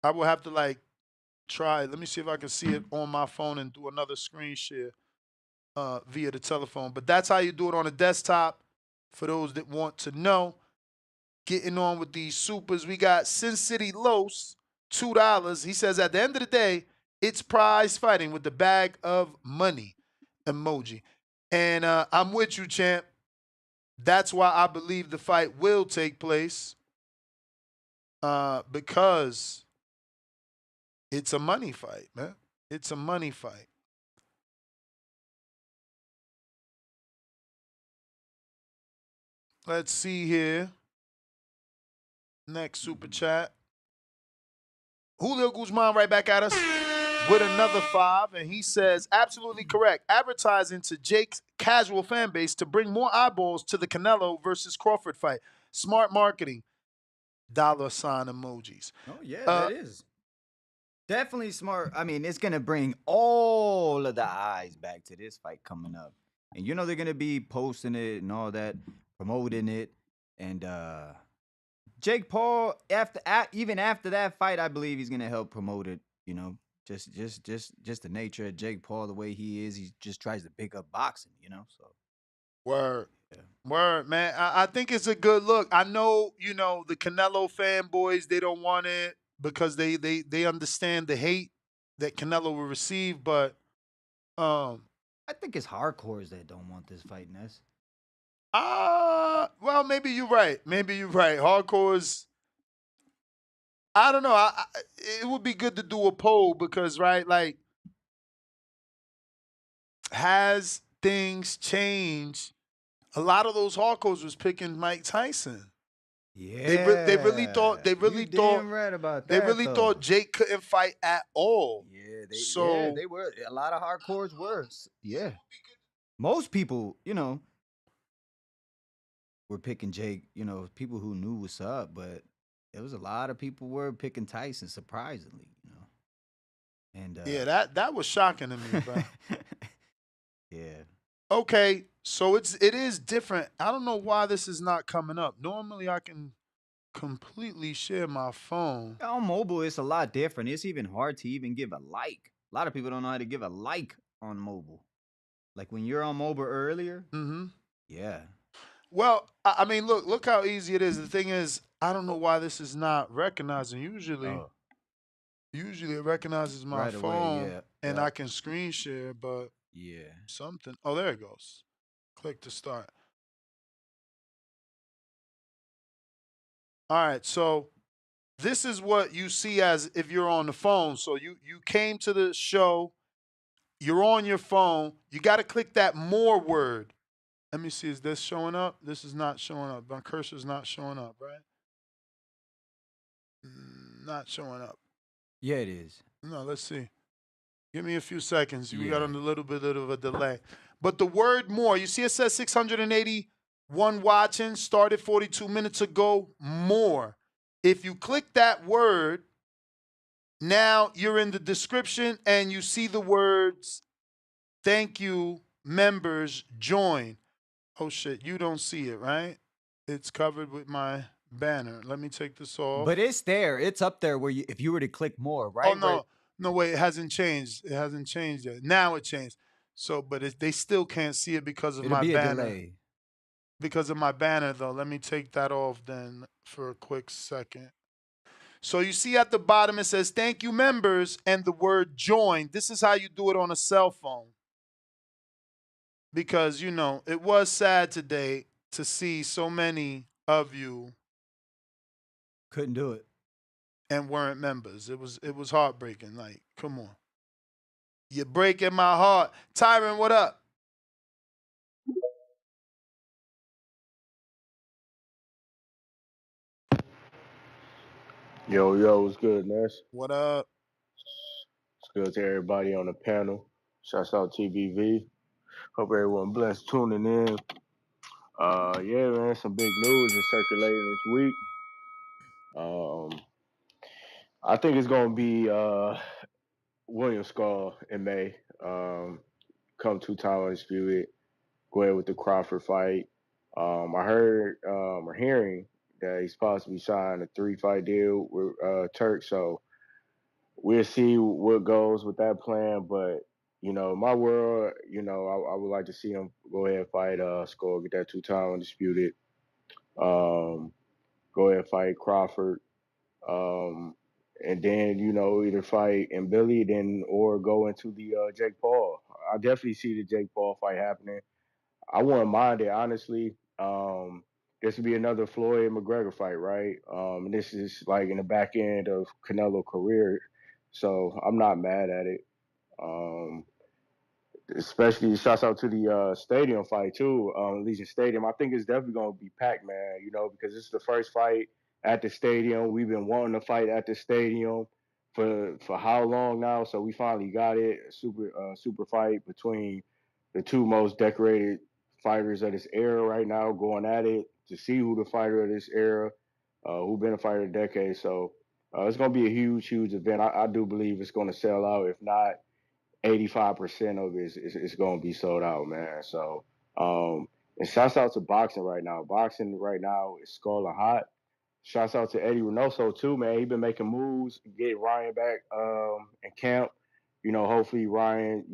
I will have to like try. Let me see if I can see it on my phone and do another screen share via the telephone. But that's how you do it on a desktop. For those that want to know, getting on with these supers, we got Sin City Los, $2. He says at the end of the day, it's prize fighting with the bag of money emoji. And I'm with you, champ. That's why I believe the fight will take place because it's a money fight, man. It's a money fight. Let's see here. Next super chat. Julio Guzman right back at us with another 5, and he says, absolutely correct. Advertising to Jake's casual fan base to bring more eyeballs to the Canelo versus Crawford fight. Smart marketing. Dollar sign emojis. Oh, yeah, that is. Definitely smart. I mean, it's going to bring all of the eyes back to this fight coming up. And you know they're going to be posting it and all that, promoting it. And Jake Paul, even after that fight, I believe he's going to help promote it, you know. Just the nature of Jake Paul, the way he is, he just tries to pick up boxing, you know. So Word. Yeah. Word, man. I think it's a good look. I know, you know, the Canelo fanboys, they don't want it because they understand the hate that Canelo will receive, but I think it's hardcores that don't want this fight, Ness. Well, maybe you're right. Maybe you're right. Hardcores, I don't know. It would be good to do a poll because, right, like, has things changed? A lot of those hardcores was picking Mike Tyson. Yeah, they really thought right about that. They really thought Jake couldn't fight at all. Yeah, they were. A lot of hardcores were. Yeah, most people, you know, were picking Jake. You know, people who knew what's up, but there was a lot of people were picking Tyson. Surprisingly, you know. And yeah, that was shocking to me, bro. Yeah. Okay, so it is different. I don't know why this is not coming up. Normally, I can completely share my phone. On mobile, it's a lot different. It's even hard to even give a like. A lot of people don't know how to give a like on mobile. Like when you're on mobile earlier. Mm-hmm. Yeah. Well, I mean, look how easy it is. The thing is, I don't know why this is not recognizing. Usually it recognizes my right phone away, yeah. and I can screen share, but yeah, something. Oh, there it goes. Click to start. All right, so this is what you see as if you're on the phone. So you came to the show, you're on your phone, you got to click that more word. Let me see, is this showing up? This is not showing up. My cursor's not showing up, right? Not showing up. Yeah, it is. No, let's see. Give me a few seconds. We got a little bit of a delay. But the word more, you see it says 681 watching, started 42 minutes ago, more. If you click that word, now you're in the description and you see the words, thank you, members, join. Oh shit, you don't see it, right? It's covered with my banner. Let me take this off. But it's there. It's up there where if you were to click more, right? Oh, no. No, wait, it hasn't changed. It hasn't changed yet. Now it changed. So, but they still can't see it because of It'll my be banner. a delay. Because of my banner, though. Let me take that off then for a quick second. So you see at the bottom it says, thank you, members, and the word join. This is how you do it on a cell phone. Because, you know, it was sad today to see so many of you couldn't do it and weren't members. It was heartbreaking. Like, come on. You're breaking my heart. Tyron, what up? Yo, what's good, Ness? What up? It's good to everybody on the panel. Shouts out TBV. Hope everyone blessed tuning in. Yeah, man, some big news is circulating this week. I think it's gonna be William Skull in May. Come 2-time undisputed. Go ahead with the Crawford fight. I heard or hearing that he's possibly signed a 3-fight deal with Turk. So we'll see what goes with that plan. But my world, I would like to see him go ahead and fight Skull, get that 2 time undisputed. Um, Go ahead and fight Crawford. Um, and then either fight and Billy, then or go into the Jake Paul. I definitely see the Jake Paul fight happening. I wouldn't mind it honestly. This would be another Floyd McGregor fight, right? And this is like in the back end of Canelo career, so I'm not mad at it. Um, Especially shouts out to the stadium fight too, Legion Stadium. I think it's definitely gonna be packed, man. Because this is the first fight at the stadium. We've been wanting to fight at the stadium for how long now? So we finally got it. A super fight between the two most decorated fighters of this era right now, going at it to see who the fighter of this era, who been a fighter a decade. So it's gonna be a huge event. I do believe it's gonna sell out. If not 85% of it is going to be sold out, man. So, and shouts out to boxing right now. Boxing right now is scoring hot. Shouts out to Eddie Reynoso too, man. He been making moves, getting Ryan back in camp. Hopefully Ryan,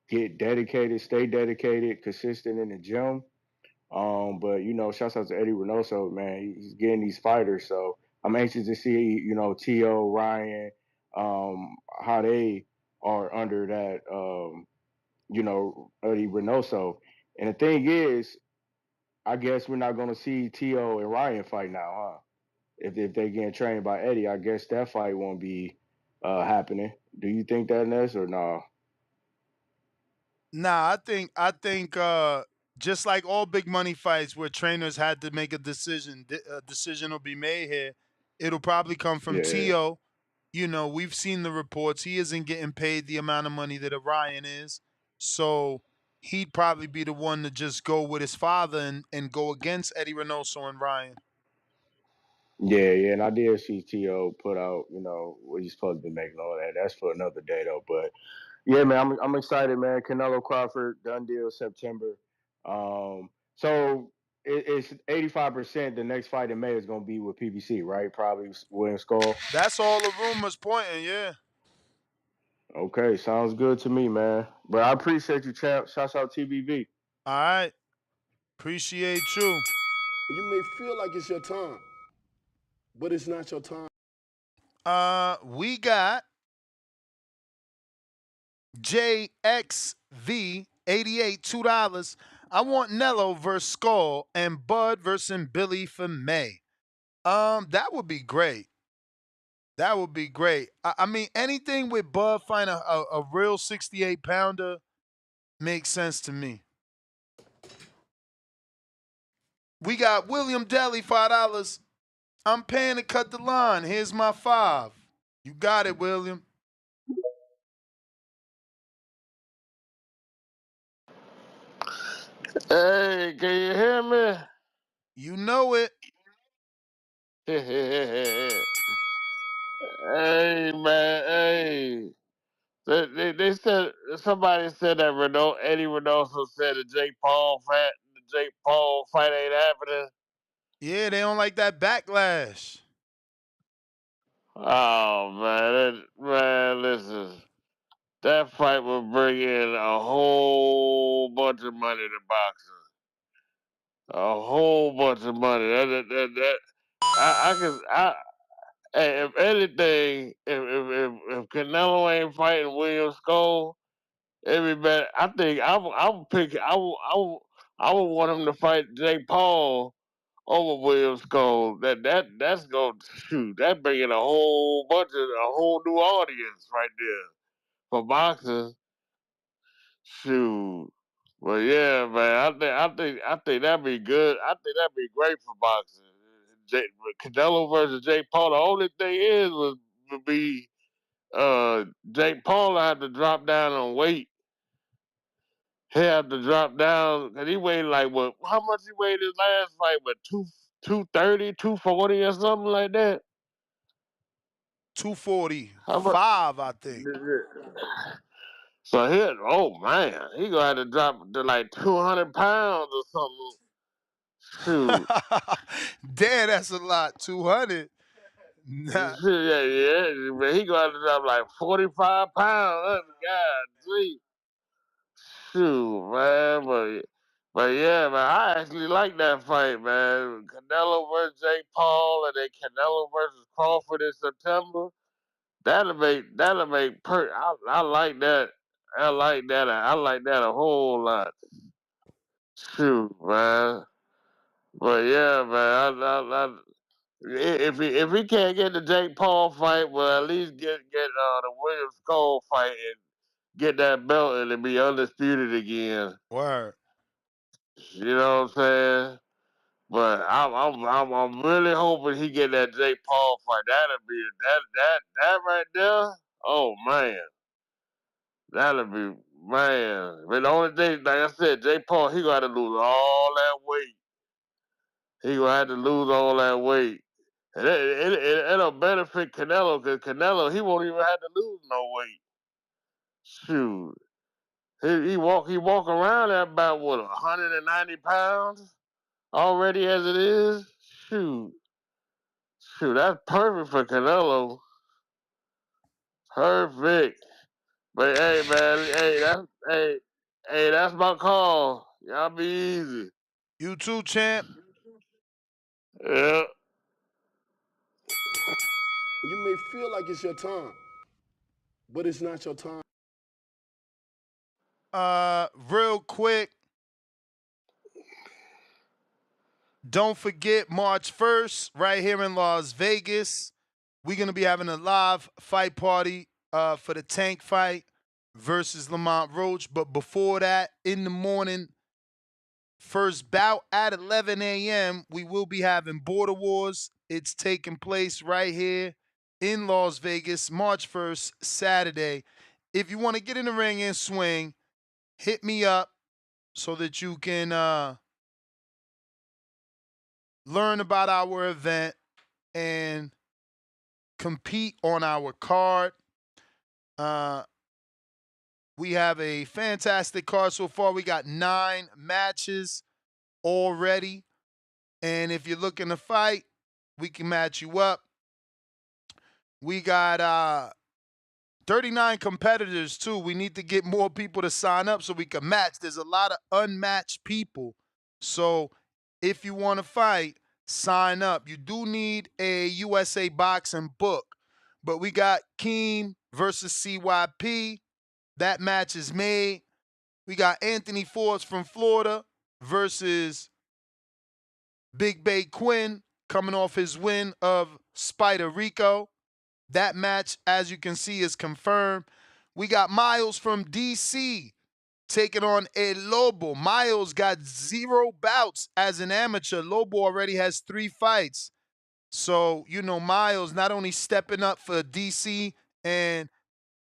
get dedicated, stay dedicated, consistent in the gym. But shouts out to Eddie Reynoso, man. He's getting these fighters, so I'm anxious to see, T.O., Ryan, how they are under that, Eddie Reynoso. And the thing is, I guess we're not going to see T.O. and Ryan fight now, huh? If they getting trained by Eddie, I guess that fight won't be happening. Do you think that, Ness, or no? Nah, I think just like all big money fights where trainers had to make a decision, a decision will be made here. It'll probably come from Yeah. T.O. We've seen the reports. He isn't getting paid the amount of money that Orion is. So he'd probably be the one to just go with his father and go against Eddie Reynoso and Ryan. Yeah, and I did see T.O. put out, what he's supposed to be making all that. That's for another day though. But yeah, man, I'm excited, man. Canelo Crawford, done deal September. So it's 85%. The next fight in May is gonna be with PBC, right? Probably William Skull. That's all the rumors pointing, yeah. Okay, sounds good to me, man. But I appreciate you, champ. Shouts out TBV. All right. Appreciate you. You may feel like it's your time, but it's not your time. We got JXV88, $2. I want Nello versus Skull and Bud versus Billy for May. That would be great. That would be great. I mean, anything with Bud fighting a real 68 pounder makes sense to me. We got William Deli, $5. I'm paying to cut the line. Here's my 5. You got it, William. Hey, can you hear me? You know it. Hey, man, hey. They said, somebody said that Eddie Reynoso said the Jake Paul fight ain't happening. Yeah, they don't like that backlash. Oh, man, listen. That fight will bring in a whole bunch of money to boxing. A whole bunch of money. Hey, if anything, if Canelo ain't fighting William Skull, everybody, I think I'm picking. I would want him to fight Jake Paul over William Skull. That's gonna shoot. That bringing a whole new audience right there for boxers. Shoot. Well, yeah, man. I think that'd be good. I think that'd be great for boxing. Canelo versus Jake Paul. The only thing would be Jake Paul had to drop down on weight. He had to drop down because he weighed like what? How much he weighed his last fight? But 230, 240 or something like that. 245, I think. So oh man, he gonna have to drop to like 200 pounds or something. Shoot. Damn, that's a lot. 200. Nah. Yeah, man, he got to drop like 45 pounds. God, gee. Shoot, man, but yeah, man, I actually like that fight, man. Canelo versus Jake Paul, and then Canelo versus Crawford in September. I like that. I like that. I like that a whole lot. Shoot, man. But yeah, man. If he can't get the Jake Paul fight, well, at least get the William Skull fight and get that belt and be undisputed again. Word. You know what I'm saying? But I'm really hoping he get that Jake Paul fight. That'll be that right there. Oh man, that'll be man. But the only thing, like I said, Jake Paul, he got to lose all that weight. He gonna have to lose all that weight. And it'll benefit Canelo because Canelo, he won't even have to lose no weight. Shoot. He walk around at about what 190 pounds already as it is. Shoot, that's perfect for Canelo. Perfect. But hey, man, that's my call. Y'all be easy. You too, champ. Yeah. You may feel like it's your time, but it's not your time. Real quick, don't forget March 1st, right here in Las Vegas. We're going to be having a live fight party for the Tank fight versus Lamont Roach. But before that, in the morning, first bout at 11 a.m., we will be having Border Wars. It's taking place right here in Las Vegas, March 1st, Saturday. If you want to get in the ring and swing, hit me up so that you can learn about our event and compete on our card. We have a fantastic card so far. We got 9 matches already. And if you're looking to fight, we can match you up. We got 39 competitors, too. We need to get more people to sign up so we can match. There's a lot of unmatched people. So if you want to fight, sign up. You do need a USA Boxing book. But we got Keem versus CYP. That match is made. We got Anthony Forbes from Florida versus Big Bay Quinn coming off his win of Spider Rico. That match, as you can see, is confirmed. We got Miles from DC taking on El Lobo. Miles got 0 bouts as an amateur. Lobo already has 3 fights. So, Miles not only stepping up for DC and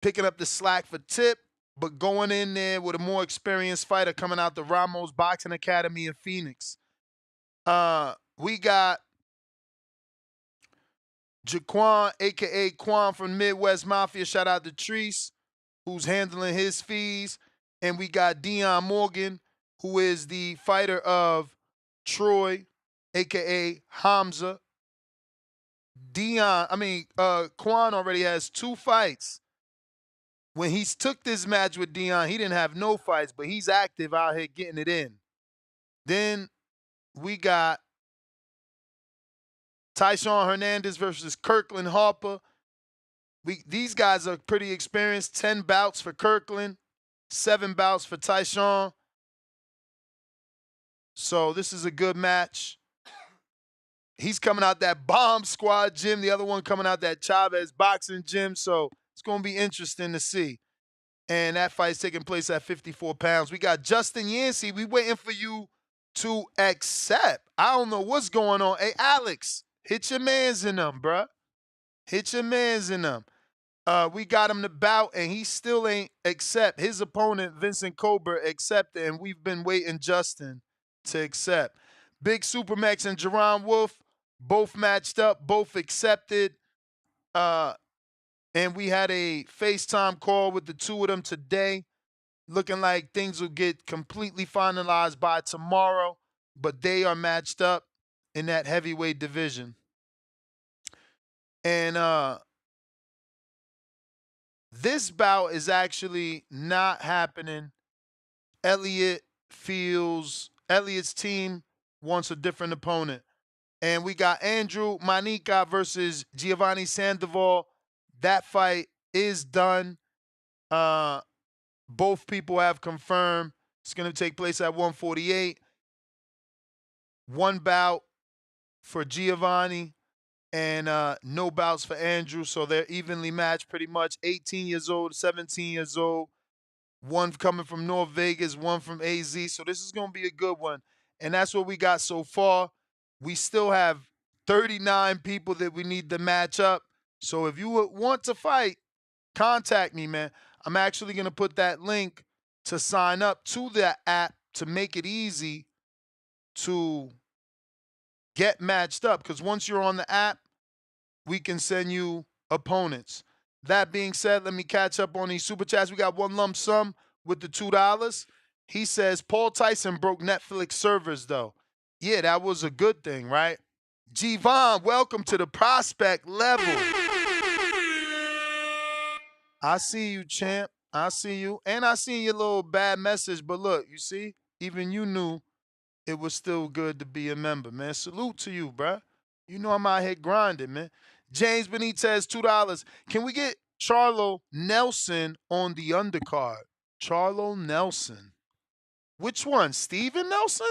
picking up the slack for Tip, but going in there with a more experienced fighter coming out the Ramos Boxing Academy in Phoenix. We got Jaquan, a.k.a. Quan from Midwest Mafia. Shout out to Treese, who's handling his fees. And we got Dion Morgan, who is the fighter of Troy, a.k.a. Hamza. Quan already has 2 fights. When he took this match with Dion, he didn't have no fights, but he's active out here getting it in. Then we got Tyshawn Hernandez versus Kirkland Harper. These guys are pretty experienced. 10 bouts for Kirkland, 7 bouts for Tyshawn. So this is a good match. He's coming out that Bomb Squad gym. The other one coming out that Chavez Boxing gym. So it's going to be interesting to see. And that fight's taking place at 54 pounds. We got Justin Yancey. We waiting for you to accept. I don't know what's going on. Hey, Alex, hit your mans in them, bruh. Hit your mans in them. We got him to bout, and he still ain't accept. His opponent, Vincent Colbert, accepted, and we've been waiting Justin to accept. Big Supermax and Jerron Wolf, both matched up, both accepted. And we had a FaceTime call with the 2 of them today. Looking like things will get completely finalized by tomorrow, but they are matched up in that heavyweight division. And this bout is actually not happening. Elliot's team wants a different opponent. And we got Andrew Manica versus Giovanni Sandoval. That fight is done. Both people have confirmed it's going to take place at 148. One bout for Giovanni and no bouts for Andrew. So they're evenly matched pretty much. 18 years old, 17 years old. One coming from North Vegas, one from AZ. So this is going to be a good one. And that's what we got so far. We still have 39 people that we need to match up. So if you want to fight, contact me, man. I'm actually going to put that link to sign up to the app to make it easy to get matched up. Because once you're on the app, we can send you opponents. That being said, let me catch up on these super chats. We got one lump sum with the $2. He says, Paul Tyson broke Netflix servers, though. Yeah, that was a good thing, right? G-Von, welcome to the prospect level. I see you, champ. I see you. And I seen your little bad message, but look, you see, even you knew it was still good to be a member, man. Salute to you, bruh. You know I'm out here grinding, man. James Benitez, $2. Can we get Charlo Nelson on the undercard? Charlo Nelson. Which one? Steven Nelson?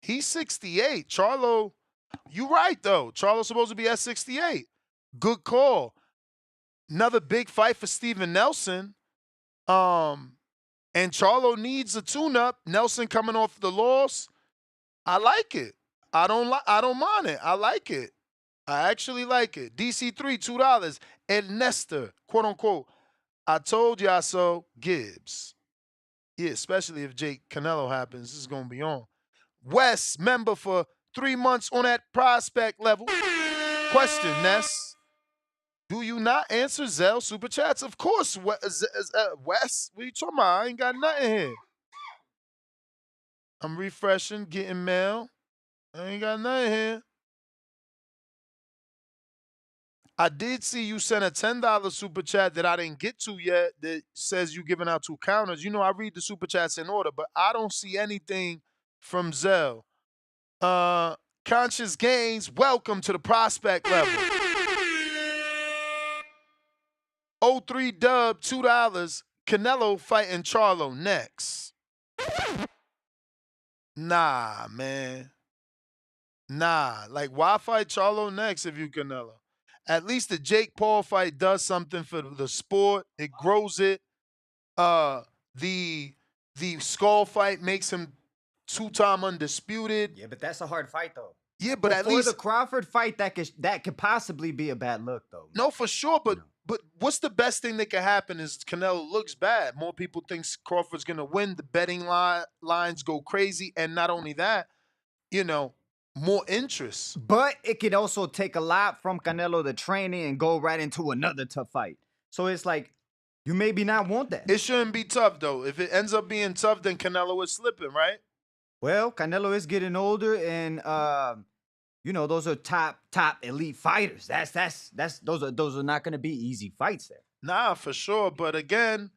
He's 68. Charlo, you right, though. Charlo's supposed to be at 68. Good call. Another big fight for Steven Nelson. And Charlo needs a tune-up. Nelson coming off the loss. I like it. I don't mind it. I like it. I actually like it. DC3, $2. And Nestor, quote unquote. I told y'all so. Gibbs. Yeah, especially if Jake Canelo happens, this is gonna be on. Wes, member for 3 months on that prospect level. Question, Ness. Do you not answer Zell super chats? Of course, Wes. What are you talking about? I ain't got nothing here. I'm refreshing, getting mail. I ain't got nothing here. I did see you send a $10 super chat that I didn't get to yet that says you giving out 2 counters. You know, I read the super chats in order, but I don't see anything from Zell. Conscious Gains, welcome to the prospect level. 03 Dub, $2. Canelo fighting Charlo next. Nah, man. Nah. Like, why fight Charlo next if you Canelo? At least the Jake Paul fight does something for the sport. It grows it. The Skull fight makes him 2-time undisputed. Yeah, but that's a hard fight, though. Yeah, but at for least the Crawford fight, that could possibly be a bad look, though. No, for sure. But what's the best thing that could happen is Canelo looks bad. More people think Crawford's gonna win. The betting lines go crazy, and not only that, you know, more interest. But it could also take a lot from Canelo the training and go right into another tough fight. So it's like you maybe not want that. It shouldn't be tough though. If it ends up being tough, then Canelo is slipping, right? Well, Canelo is getting older, and you know, those are top elite fighters. Those are not going to be easy fights there. Nah, for sure. But again,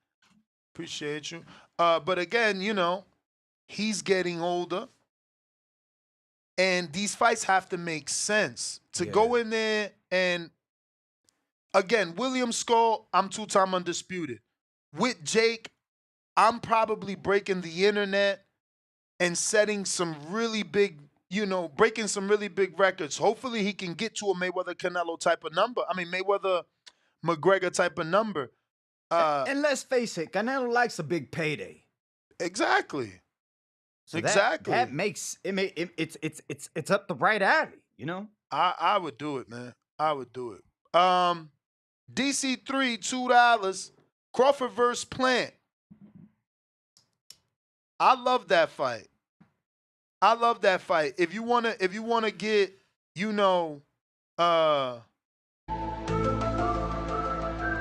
appreciate you. But again, you know, he's getting older. And these fights have to make sense. To go in there and, again, William Skull, I'm 2-time undisputed. With Jake, I'm probably breaking the internet and setting some really big, you know, breaking some really big records. Hopefully he can get to a Mayweather-Canelo type of number. I mean, Mayweather-McGregor type of number. And let's face it, Canelo likes a big payday. Exactly. So exactly. That makes it's up the right alley, you know? I would do it, man. I would do it. DC3, $2. Crawford versus Plant. I love that fight. If you wanna get, you know,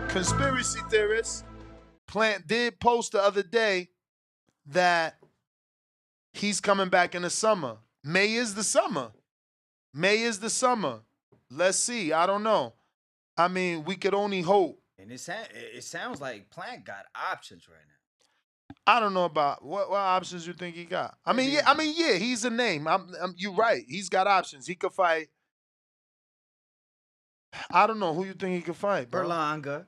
conspiracy theorists, Plant did post the other day that he's coming back in the summer. May is the summer. Let's see. I don't know. I mean, we could only hope. And it sounds like Plant got options right now. I don't know about what options you think he got. I mean, yeah, he's a name. You're right. He's got options. He could fight. I don't know who you think he could fight, bro. Berlanga.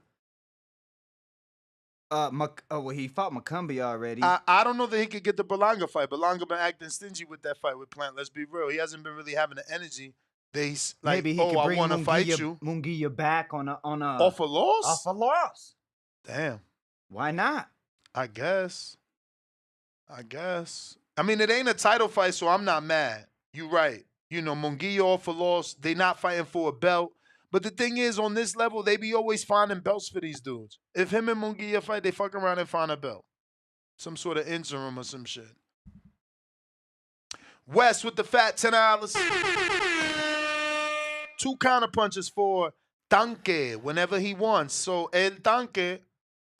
Well, he fought Macumbi already. I don't know that he could get the Berlanga fight. Berlanga been acting stingy with that fight with Plant. Let's be real. He hasn't been really having the energy. That he's like, maybe he could bring I want to fight you. Munguia back on a off a loss. Off a loss. Damn. Why not? I guess. I mean, it ain't a title fight, so I'm not mad. You right. You know, Munguia off a loss. They not fighting for a belt. But the thing is, on this level, they be always finding belts for these dudes. If him and Munguia fight, they fuck around and find a belt. Some sort of interim or some shit. West with the fat $10. 2 counter punches for Tanque whenever he wants. So El Tanque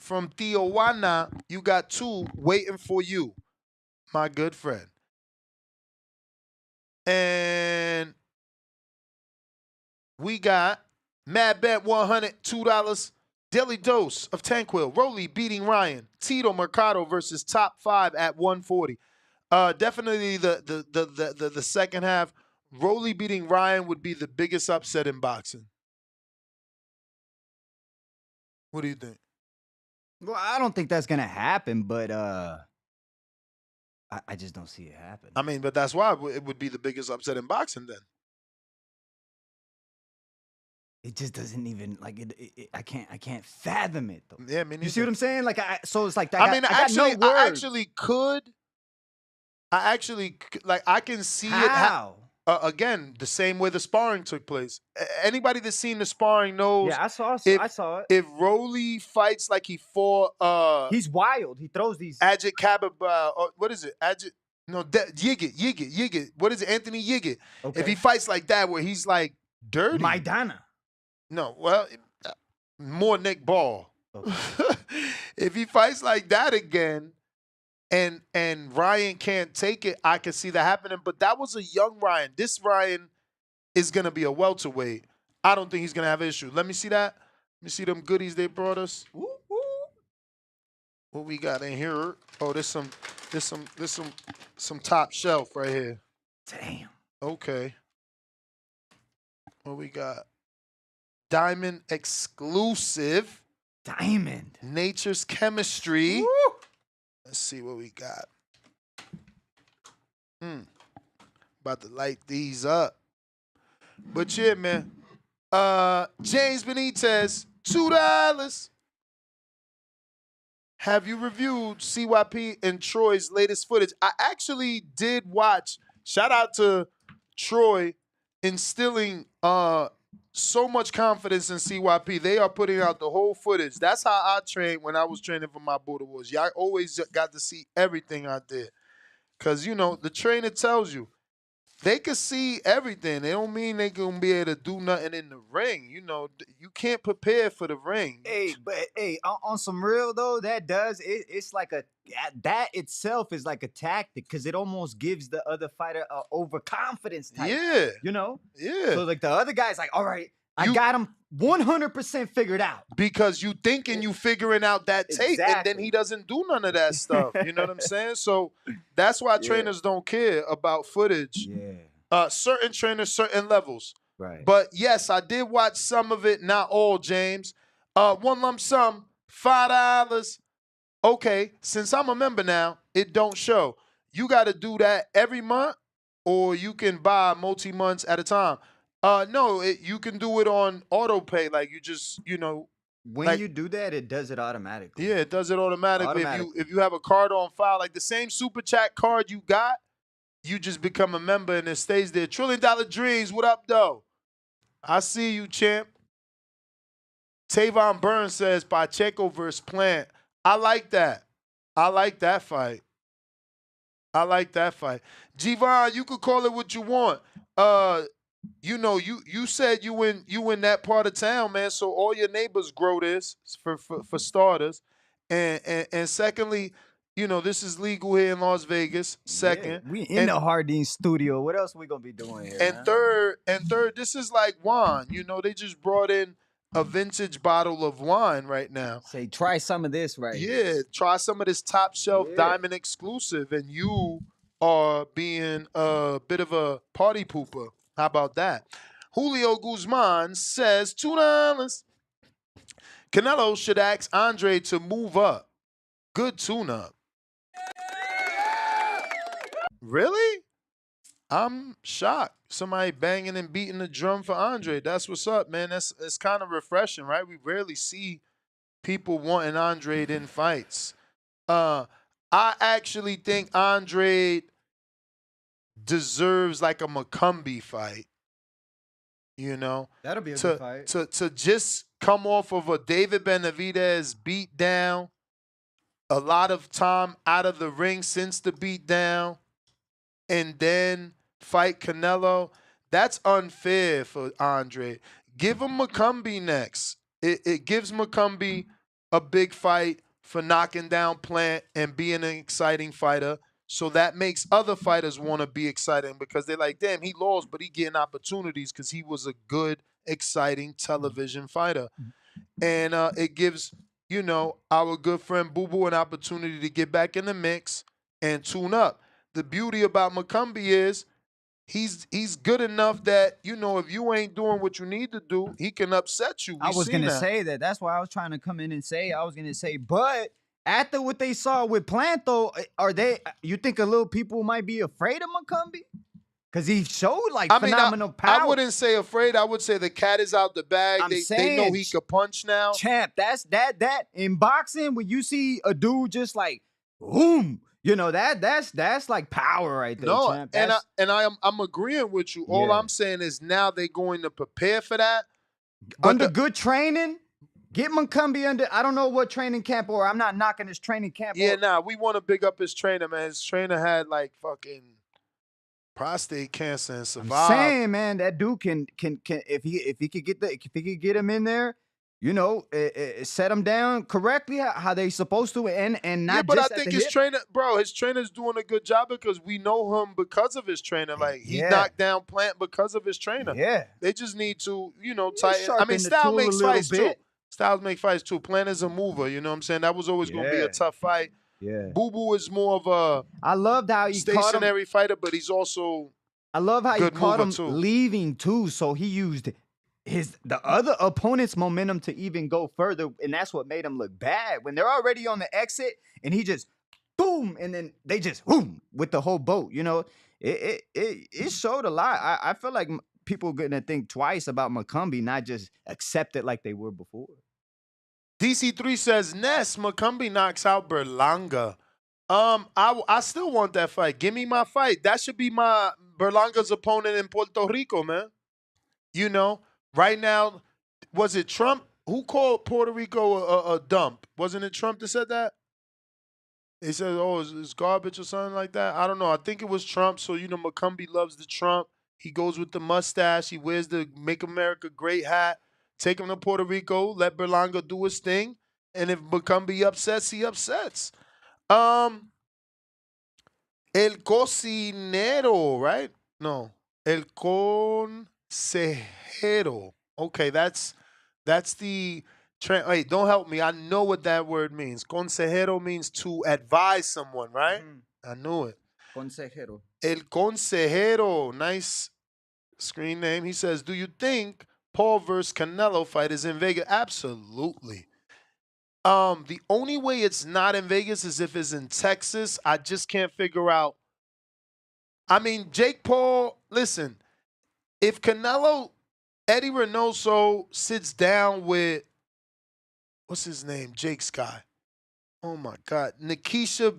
from Tijuana, you got 2 waiting for you, my good friend. And we got Mad Bet 100, $2. Daily Dose of Tanquil. Rolly beating Ryan. Tito Mercado versus Top 5 at 140. Definitely the second half. Rolly beating Ryan would be the biggest upset in boxing. What do you think? Well, I don't think that's gonna happen, but I just don't see it happen. I mean, but that's why it would be the biggest upset in boxing then. It just doesn't even like it. I can't fathom it though. Yeah, I mean, you see what I'm saying? Like, so it's like that. I actually could. I can see how? Again, the same way the sparring took place. Anybody that's seen the sparring knows. Yeah, I saw it. If Rolly fights like he fought, he's wild. He throws these. Ajit Kabab, what is it? Yigit. What is it? Anthony Yigit. Okay. If he fights like that, where he's like dirty. Maidana. No, well, more Nick Ball. Okay. If he fights like that again, and Ryan can't take it, I can see that happening. But that was a young Ryan. This Ryan is gonna be a welterweight. I don't think he's gonna have an issue. Let me see that. Let me see them goodies they brought us. What we got in here? Oh, there's some top shelf right here. Damn. Okay. What we got? Diamond exclusive. Diamond. Nature's Chemistry. Woo! Let's see what we got. About to light these up. But yeah, man. James Benitez, $2. Have you reviewed CYP and Troy's latest footage? I actually did watch. Shout out to Troy instilling so much confidence in CYP. They are putting out the whole footage. That's how I trained when I was training for my Border Wars. Y'all always got to see everything I did. Because, you know, the trainer tells you, they can see everything. They don't mean they going to be able to do nothing in the ring. You know, you can't prepare for the ring. Hey, but hey, on some real though, it's like that itself is like a tactic because it almost gives the other fighter a overconfidence type. Yeah. You know? Yeah. So like the other guy's like, all right, I got him 100% figured out. Because you thinking you figuring out that tape, and then he doesn't do none of that stuff. You know what I'm saying? So that's why trainers don't care about footage. Yeah. Certain trainers, certain levels. Right. But yes, I did watch some of it, not all, James. One lump sum, $5. Okay, since I'm a member now, it don't show. You got to do that every month, or you can buy multi-months at a time. No, you can do it on auto pay. Like you just, you know. When you do that, it does it automatically. Yeah, it does it automatically. If you have a card on file, like the same Super Chat card you got, you just become a member and it stays there. $1 Trillion Dreams, what up, though? I see you, champ. Tavon Burns says Pacheco versus Plant. I like that. I like that fight. G-Von, you could call it what you want. You know, you said you in that part of town, man. So all your neighbors grow this for starters, and secondly, You know, this is legal here in Las Vegas. Second, we in the Hardin studio. What else we gonna be doing here? and man? third, this is like wine. You know, they just brought in a vintage bottle of wine right now. Say, try some of this right here. Yeah, try some of this top shelf diamond exclusive, and you are being a bit of a party pooper. How about that? Julio Guzman says $2. Canelo should ask Andre to move up. Good tune-up. Really? I'm shocked. Somebody banging and beating the drum for Andre. That's what's up, man. It's kind of refreshing, right? We rarely see people wanting Andre in fights. I actually think Andre deserves like a McCumbee fight. You know, That'll be a good fight. To just come off of a David Benavidez beat down, a lot of time out of the ring since the beat down, and then fight Canelo. That's unfair for Andre. Give him McCumbee next. It gives McCumbee a big fight for knocking down Plant and being an exciting fighter. So that makes other fighters want to be exciting because they're like, damn, he lost, but he getting opportunities because he was a good, exciting television fighter. And it gives, you know, our good friend Boo Boo an opportunity to get back in the mix and tune up. The beauty about McCumbee is he's good enough that, you know, if you ain't doing what you need to do, he can upset you. I was going to say that. That's why I was trying to come in and say, but after what they saw with Plant, though, you think a little people might be afraid of McCumbee? Because he showed like phenomenal power. I wouldn't say afraid. I would say the cat is out the bag. They know he could punch now. Champ, that's that. In boxing, when you see a dude just like, boom, you know, that's like power right there, champ. I'm agreeing with you. All I'm saying is now they're going to prepare for that. Under good training, get McCumbee under, I don't know what training camp, or I'm not knocking his training camp. Yeah, we want to big up his trainer, man. His trainer had like fucking prostate cancer and survived. I'm saying, man, that dude can if he could get him in there, you know, set him down correctly how they supposed to, and not. Yeah, but just I think his trainer's doing a good job because we know him because of his trainer. Like he knocked down Plant because of his trainer. Yeah, they just need to, you know, tighten. I mean, Styles makes fights too. Styles make fights too. Plant is a mover. You know what I'm saying? That was always going to be a tough fight. Yeah, Boo Boo is more of a. I loved how he stationary fighter, but he's also. I love how he caught him leaving too, so he used the other opponent's momentum to even go further, and that's what made him look bad. When they're already on the exit, and he just boom, and then they just boom with the whole boat. You know, it showed a lot. I feel like people are gonna think twice about McCumbee, not just accept it like they were before. DC3 says Ness McCumbee knocks out Berlanga. I still want that fight. Give me my fight. That should be my Berlanga's opponent in Puerto Rico, man. You know, right now, was it Trump? Who called Puerto Rico a dump? Wasn't it Trump that said that? He said, oh, it's garbage or something like that. I don't know. I think it was Trump. So, you know, McCumbee loves the Trump. He goes with the mustache. He wears the Make America Great hat. Take him to Puerto Rico. Let Berlanga do his thing. And if McCumbee upsets, he upsets. El cocinero, right? No. El consejero. Okay, that's the wait, don't help me. I know what that word means. Consejero means to advise someone, right? I knew it. Consejero. El consejero. Nice screen name. He says, do you think Paul versus Canelo fight is in Vegas? Absolutely. The only way it's not in Vegas is if it's in Texas. I just can't figure out. I mean, Jake Paul, listen, if Canelo, Eddie Reynoso sits down with, what's his name? Jake's guy. Oh, my God. Nikisha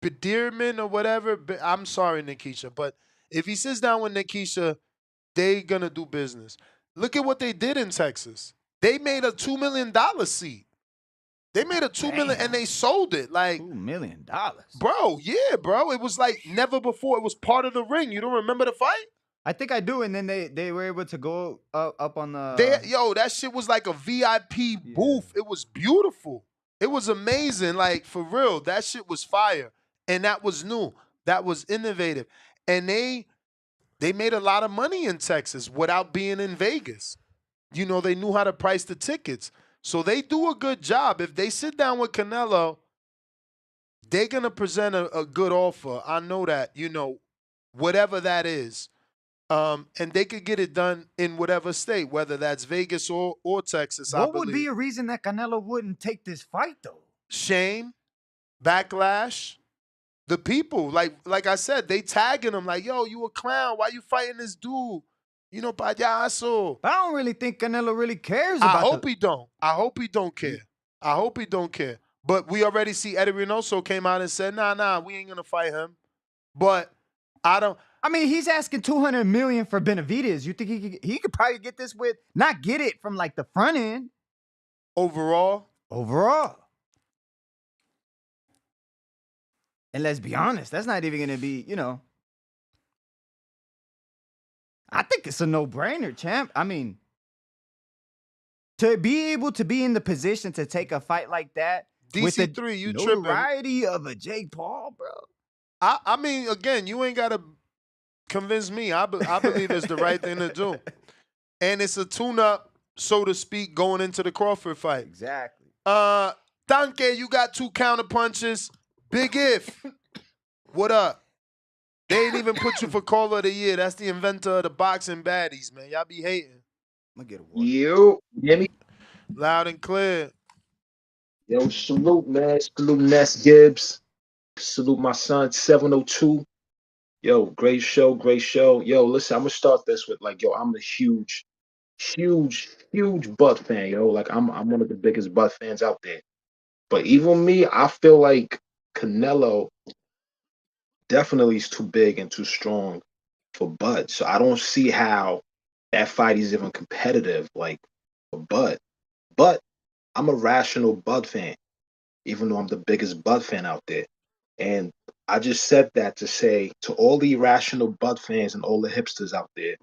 Bederman or whatever. I'm sorry, Nikisha. But if he sits down with Nikisha, they going to do business. Look at what they did in Texas. They made a $2 million seat. They made a $2 million and they sold it. Like $2 million. Bro, yeah, bro. It was like never before. It was part of the ring. You don't remember the fight? I think I do. And then they were able to go up on the. Yo, that shit was like a VIP booth. It was beautiful. It was amazing. Like, for real, that shit was fire. And that was new. That was innovative. And they made a lot of money in Texas without being in Vegas. You know, they knew how to price the tickets. So they do a good job. If they sit down with Canelo, they're going to present a good offer. I know that, you know, whatever that is. And they could get it done in whatever state, whether that's Vegas or Texas, I What would be believe. a reason that Canelo wouldn't take this fight, though? Shame, backlash, the people. Like I said, they tagging him like, yo, you a clown. Why you fighting this dude? You know, payaso. But I don't really think Canelo really cares I about hope he don't. I hope he don't care. I hope he don't care. But we already see Eddie Reynoso came out and said, nah, we ain't going to fight him. But I don't. I mean, he's asking $200 million for Benavidez. You think he could probably get this with, not get it from like the front end? Overall? And let's be honest, that's not even going to be, you know. I think it's a no-brainer, champ. I mean, to be able to be in the position to take a fight like that with the DC3, you notoriety of a Jake Paul, bro. I mean, again, you ain't got to convince me. I believe it's the right thing to do. And it's a tune-up, so to speak, going into the Crawford fight. Exactly. Danke, you got 2 counter punches. Big If. What up? They ain't even put you for Caller of the Year. That's the inventor of the boxing baddies, man. Y'all be hating. I'm gonna get a water. You hear me? Loud and clear. Yo, salute, man. Salute Ness Gibbs. Salute my son, 702. Yo, great show, great show. Yo, listen, I'm gonna start this with like, yo, I'm a huge Bud fan, yo. Like, I'm one of the biggest Bud fans out there. But even me, I feel like Canelo definitely is too big and too strong for Bud. So I don't see how that fight is even competitive, like, for Bud. But I'm a rational Bud fan, even though I'm the biggest Bud fan out there. And I just said that to say to all the irrational Bud fans and all the hipsters out there,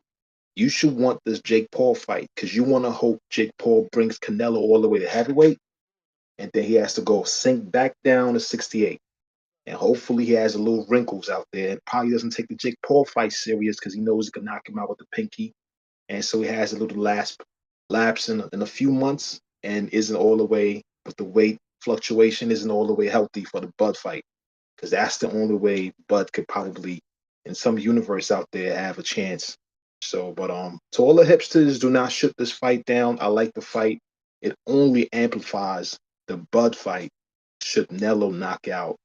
you should want this Jake Paul fight because you want to hope Jake Paul brings Canelo all the way to heavyweight, and then he has to go sink back down to 68. And hopefully he has a little wrinkles out there and probably doesn't take the Jake Paul fight serious because he knows he can knock him out with the pinky. And so he has a little lapse in a few months and isn't all the way, with the weight fluctuation, isn't all the way healthy for the Bud fight. Because that's the only way Bud could probably, in some universe out there, have a chance. So, but to all the hipsters, do not shut this fight down. I like the fight. It only amplifies the Bud fight should Nello knock out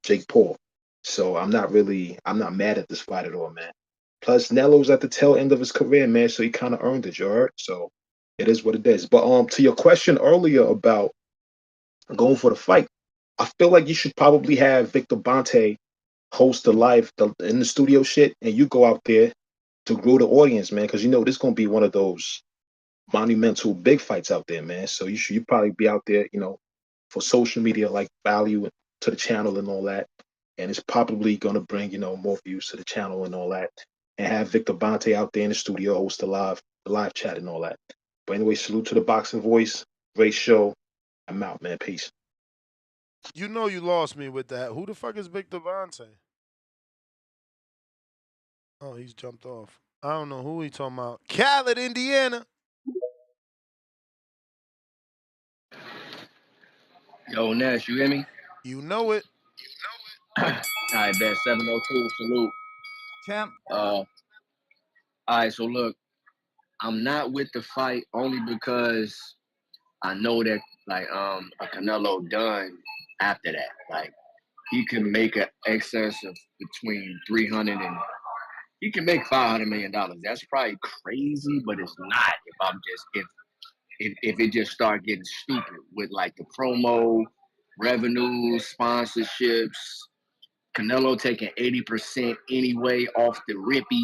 Jake Paul. So I'm not mad at this fight at all, man. Plus, Nello's at the tail end of his career, man, so he kind of earned it, you heard? So it is what it is. But to your question earlier about going for the fight, I feel like you should probably have Victor Bonte host the live in the studio shit, and you go out there to grow the audience, man, because you know this gonna be one of those monumental big fights out there, man. So you probably be out there, you know, for social media like value to the channel and all that, and it's probably gonna bring, you know, more views to the channel and all that, and have Victor Bonte out there in the studio host the live chat and all that. But anyway, salute to the Boxing Voice, great show. I'm out, man. Peace. You know you lost me with that. Who the fuck is Victor Devontae? Oh, he's jumped off. I don't know who he talking about. Khaled, Indiana. Yo, Nash, you hear me? You know it. All right, bet 702, salute. Champ. All right, so look, I'm not with the fight only because I know that like a Canelo done after that. Like he can make an excess of between 300 and he can make $500 million. That's probably crazy, but it's not if I'm just if it just start getting stupid with like the promo, revenues, sponsorships, Canelo taking 80% anyway off the rippy.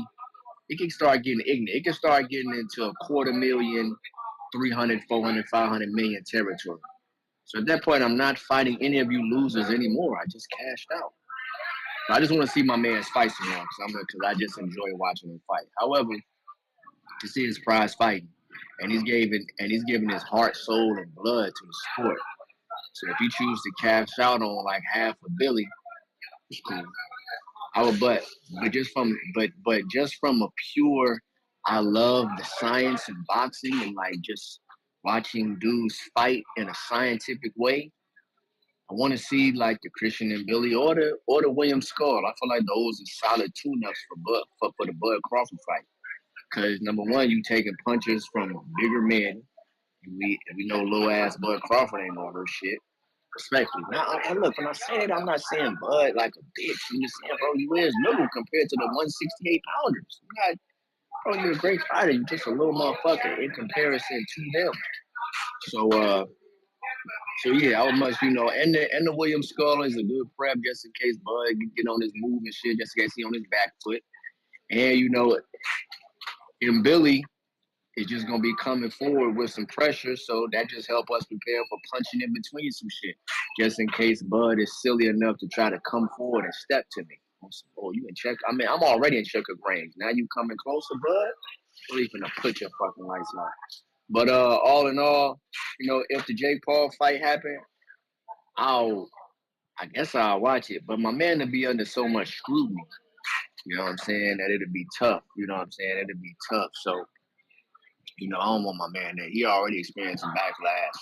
It can start getting ignorant. It can start getting into a 250,000, 300, 400, 500 million territory. So at that point, I'm not fighting any of you losers anymore. I just cashed out. I just want to see my man's fight some more because I just enjoy watching him fight. However, to see his prize fighting, and he's giving his heart, soul, and blood to the sport. So if he chooses to cash out on like half a billy, it's cool. I would, but just from a pure, I love the science of boxing and like just watching dudes fight in a scientific way. I want to see like the Christian and Billy or the William Skull. I feel like those are solid tune-ups for the Bud Crawford fight. Because number one, you taking punches from bigger men. We know little ass Bud Crawford ain't gonna hurt shit. Respectfully. Now, look, when I say it, I'm not saying Bud like a bitch. I'm just saying, bro, you is little compared to the 168 pounders. Bro, you're a great fighter. You're just a little motherfucker in comparison to them. So yeah, I would much, and the William Skull is a good prep just in case Bud get on his move and shit, just in case he on his back foot. And and Billy is just gonna be coming forward with some pressure, so that just help us prepare for punching in between some shit, just in case Bud is silly enough to try to come forward and step to me. Oh, you in check? I mean, I'm already in check of range. Now you coming closer, Bud? We're even gonna put your fucking lights on. But all in all, if the Jake Paul fight happen, I guess I'll watch it. But my man to be under so much scrutiny, you know what I'm saying, that it'll be tough. You know what I'm saying? It'll be tough. So, I don't want my man that he already experienced some backlash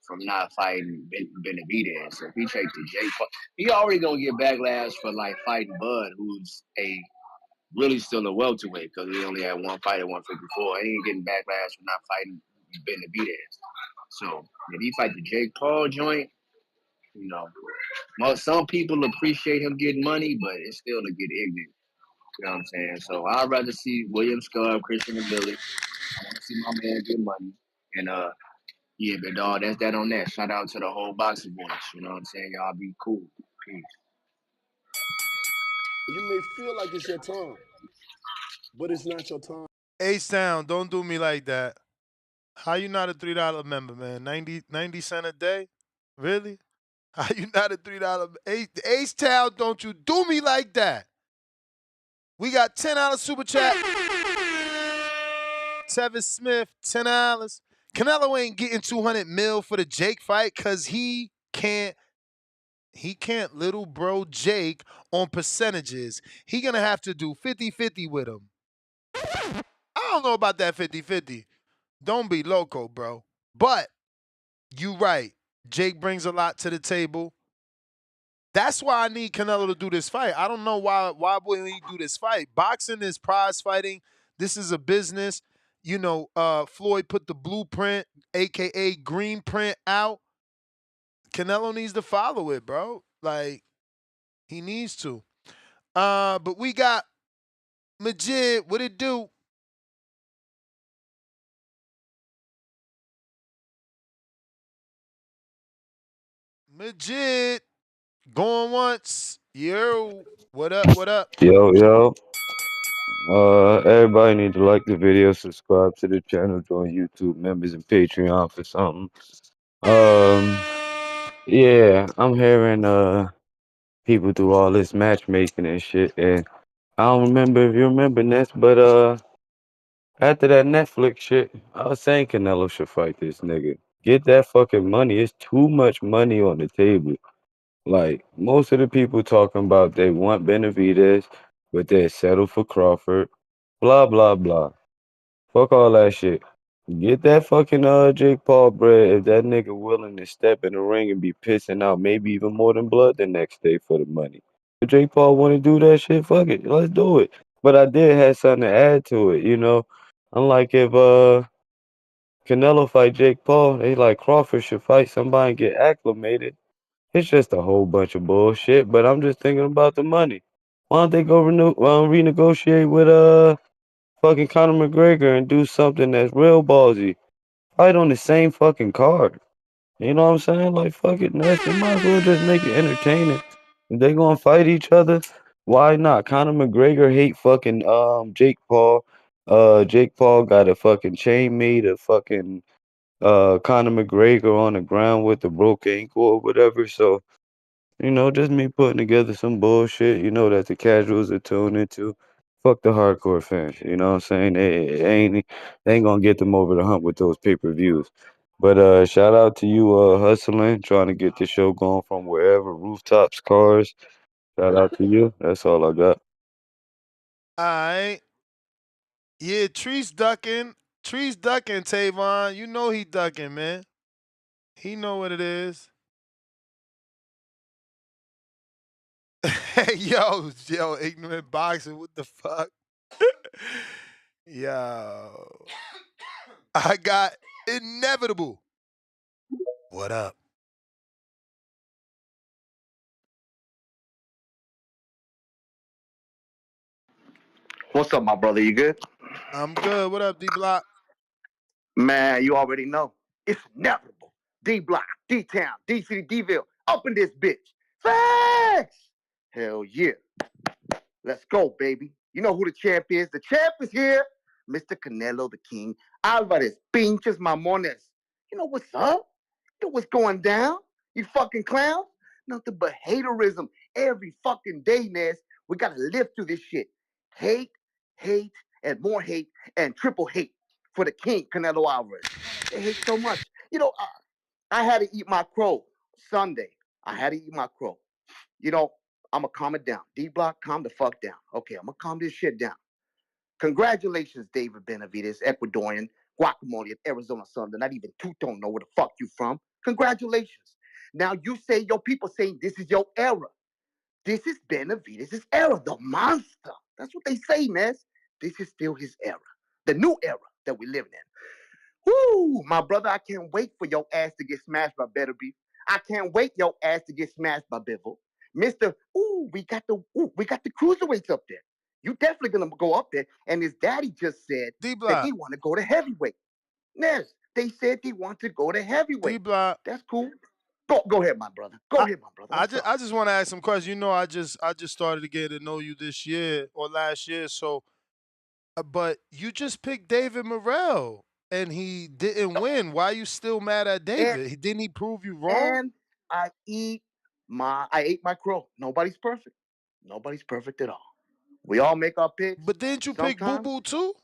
from not fighting Benavidez. So if he takes the Jake Paul, he already gonna get backlash for like fighting Bud, who's really still a welterweight because he only had one fight at 154. He ain't getting backlash for not fighting Benavidez. So if he fight the Jake Paul joint, some people appreciate him getting money, but it's still to get ignorant. You know what I'm saying? So I'd rather see William Scarb, Christian and Billy. I want to see my man get money. And yeah, but dog, that's that on that. Shout out to the whole boxing boys. You know what I'm saying? Y'all be cool. Peace. You may feel like it's your time, but it's not your time. A-Sound, don't do me like that. How you not a $3 member, man? 90 cent a day? Really? How you not a $3? Ace-Town, don't you do me like that. We got $10 super chat. Tevin Smith, $10. Canelo ain't getting 200 mil for the Jake fight because he can't little bro Jake on percentages. He gonna have to do 50-50 with him. I don't know about that 50-50. Don't be loco, bro. But you right. Jake brings a lot to the table. That's why I need Canelo to do this fight. I don't know why would he do this fight. Boxing is prize fighting. This is a business. Floyd put the blueprint, aka green print, out. Canelo needs to follow it, bro. Like, he needs to. But we got Majid. What it do? Majid. Going once. Yo. What up? What up? Yo. Everybody need to like the video, subscribe to the channel, join YouTube members and Patreon for something. Yeah, I'm hearing people do all this matchmaking and shit, and I don't remember if you remember Ness, but after that Netflix shit, I was saying Canelo should fight this nigga. Get that fucking money. It's too much money on the table. Like, most of the people talking about they want Benavidez, but they settle for Crawford. Blah, blah, blah. Fuck all that shit. Get that fucking Jake Paul bread if that nigga willing to step in the ring and be pissing out maybe even more than blood the next day for the money. If Jake Paul want to do that shit, fuck it. Let's do it. But I did have something to add to it, Unlike if Canelo fight Jake Paul, they like Crawford should fight somebody and get acclimated. It's just a whole bunch of bullshit, but I'm just thinking about the money. Why don't they go renegotiate with fucking Conor McGregor and do something that's real ballsy? Fight on the same fucking card. You know what I'm saying? Like, fuck it, Ness. They might as well just make it entertaining. If they gonna fight each other, why not? Conor McGregor hate fucking Jake Paul. Jake Paul got a fucking chain made of fucking Conor McGregor on the ground with a broke ankle or whatever. So, just me putting together some bullshit, that the casuals are tuned into. fuck the hardcore fans. You know what I'm saying? They ain't gonna get them over the hump with those pay-per-views. But shout out to you, hustling, trying to get the show going from wherever, rooftops, cars. Shout out to you. That's all I got. All right. Yeah, Tree's ducking. Tree's ducking, Tavon. You know he ducking, man. He know what it is. yo, ignorant boxing. What the fuck? Yo. I got inevitable. What up? What's up, my brother? You good? I'm good. What up, D Block? Man, you already know. It's inevitable. D Block, D Town, D City, D-ville, up in this bitch. Facts! Hell yeah. Let's go, baby. You know who the champ is. The champ is here. Mr. Canelo, the King. Alvarez, pinches mamones. You know what's up? You know what's going down? You fucking clowns? Nothing but haterism every fucking day, Ness. We gotta live through this shit. Hate, hate, and more hate, and triple hate for the King, Canelo Alvarez. They hate so much. You know, I had to eat my crow Sunday. I had to eat my crow. You know, I'm going to calm it down. D-Block, calm the fuck down. Okay, I'm going to calm this shit down. Congratulations, David Benavides, Ecuadorian, guacamole at Arizona Sunday. Not even two don't know where the fuck you from. Congratulations. Now you say, your people saying this is your era. This is Benavides' era, the monster. That's what they say, Ness. This is still his era. The new era that we live in. Woo, my brother, I can't wait for your ass to get smashed by Better Beef. I can't wait your ass to get smashed by Bivol. Mr. We got the cruiserweights up there. You definitely gonna go up there. And his daddy just said that he want to go to heavyweight. Yes, they said they want to go to heavyweight. D-Block. That's cool. Go ahead, my brother. Go ahead, my brother. I just want to ask some questions. You know, I just started to get to know you this year or last year. So, but you just picked David Morrell and he didn't win. Why are you still mad at David? Didn't he prove you wrong? And I ate my crow. Nobody's perfect. Nobody's perfect at all. We all make our picks. But didn't you pick Boo Boo too?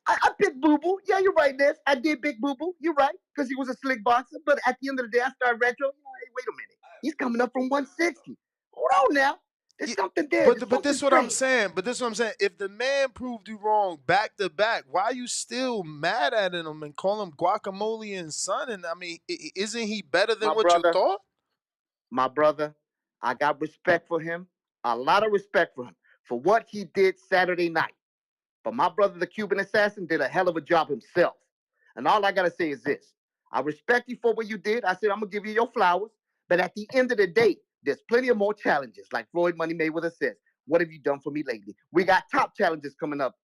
I picked Boo Boo. Yeah, you're right, Ness. I did pick Boo Boo. You're right, because he was a slick boxer. But at the end of the day, I started retro. Hey, wait a minute. He's coming up from 160. Hold on now. There's something there. But this is what I'm saying. But this is what I'm saying. If the man proved you wrong back to back, why are you still mad at him and call him guacamole and son? And I mean, isn't he better than what you thought? My brother, I got respect for him. A lot of respect for him for what he did Saturday night. But my brother, the Cuban assassin, did a hell of a job himself. And all I got to say is this. I respect you for what you did. I said, I'm going to give you your flowers. But at the end of the day, there's plenty of more challenges. Like Floyd Money Mayweather says, what have you done for me lately? We got top challenges coming up,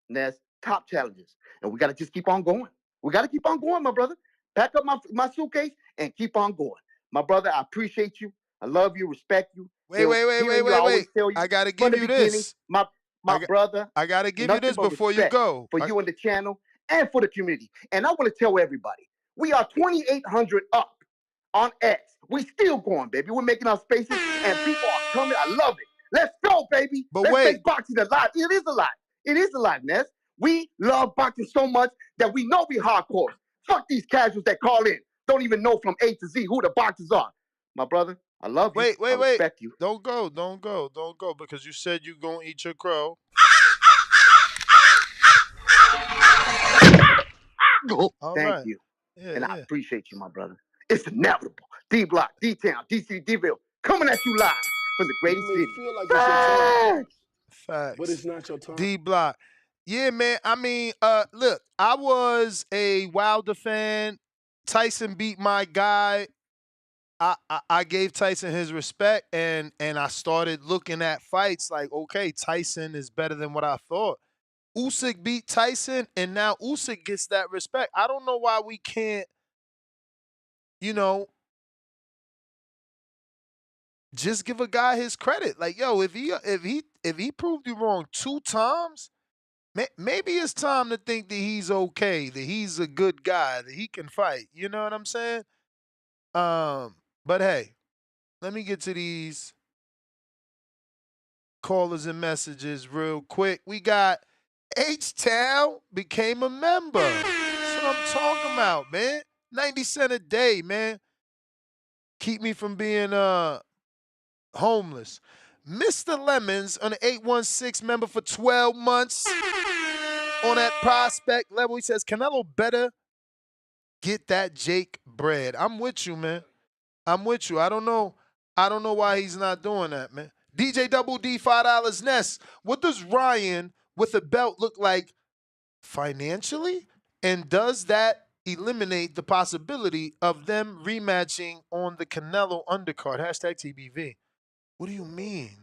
Ness. Top challenges. And we got to just keep on going. We got to keep on going, my brother. Pack up my suitcase and keep on going. My brother, I appreciate you. I love you, respect you. Wait. I got to give you this. My brother, I gotta give you this before you go. For you and the channel and for the community. And I want to tell everybody, we are 2,800 up on X. We still going, baby. We're making our spaces and people are coming. I love it. Let's go, baby. Let's make boxing alive. It is alive. It is alive, Ness. We love boxing so much that we know we hardcore. Fuck these casuals that call in. Don't even know from A to Z who the boxers are. My brother, I love you. I respect you. Don't go, because you said you gonna eat your crow. Thank you. And I appreciate you, my brother. It's inevitable. D-Block, D-Town, D-City, D-ville, coming at you live from the greatest city. Feel like it's your time, Facts. but it's not your time. D-Block. Yeah, man. I mean, look, I was a Wilder fan. Tyson beat my guy. I gave Tyson his respect, and I started looking at fights like, okay, Tyson is better than what I thought. Usyk beat Tyson, and now Usyk gets that respect. I don't know why we can't, just give a guy his credit. Like, yo, if he proved you wrong 2 times, maybe it's time to think that he's okay, that he's a good guy, that he can fight. You know what I'm saying? But hey, let me get to these callers and messages real quick. We got H-Town became a member. That's what I'm talking about, man. 90 cents a day, man. Keep me from being homeless. Mr. Lemons on the 816 member for 12 months. On that prospect level, he says Canelo better get that Jake bread. I'm with you, man. I'm with you. I don't know why he's not doing that, man. DJ Double D, $5 Nest. What does Ryan with a belt look like financially? And does that eliminate the possibility of them rematching on the Canelo undercard? Hashtag TBV. What do you mean?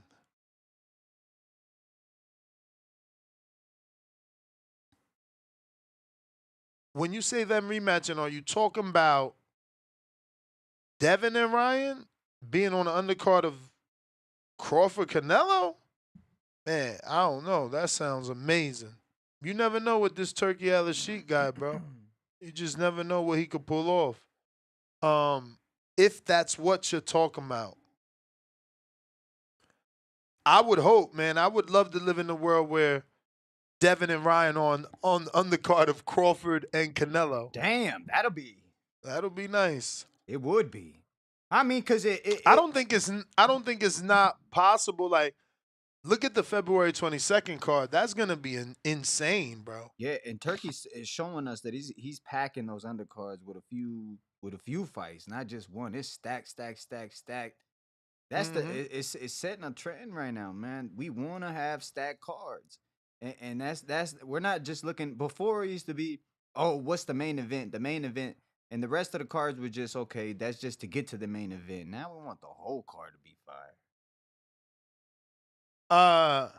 When you say them rematching, are you talking about Devin and Ryan being on the undercard of Crawford Canelo? Man, I don't know. That sounds amazing. You never know with this Turkey Al-Sheikh guy, bro. You just never know what he could pull off. If that's what you're talking about. I would hope, man. I would love to live in a world where Devin and Ryan on the undercard of Crawford and Canelo. Damn, that'll be nice. It would be. I mean, cause I don't think it's not possible. Like, look at the February 22nd card. That's gonna be insane, bro. Yeah, and Turkey is showing us that he's packing those undercards with a few fights, not just one. It's stacked. That's it's setting a trend right now, man. We want to have stacked cards, and that's we're not just looking. Before it used to be, oh, what's the main event? The main event, and the rest of the cards were just okay. That's just to get to the main event. Now we want the whole card to be fire.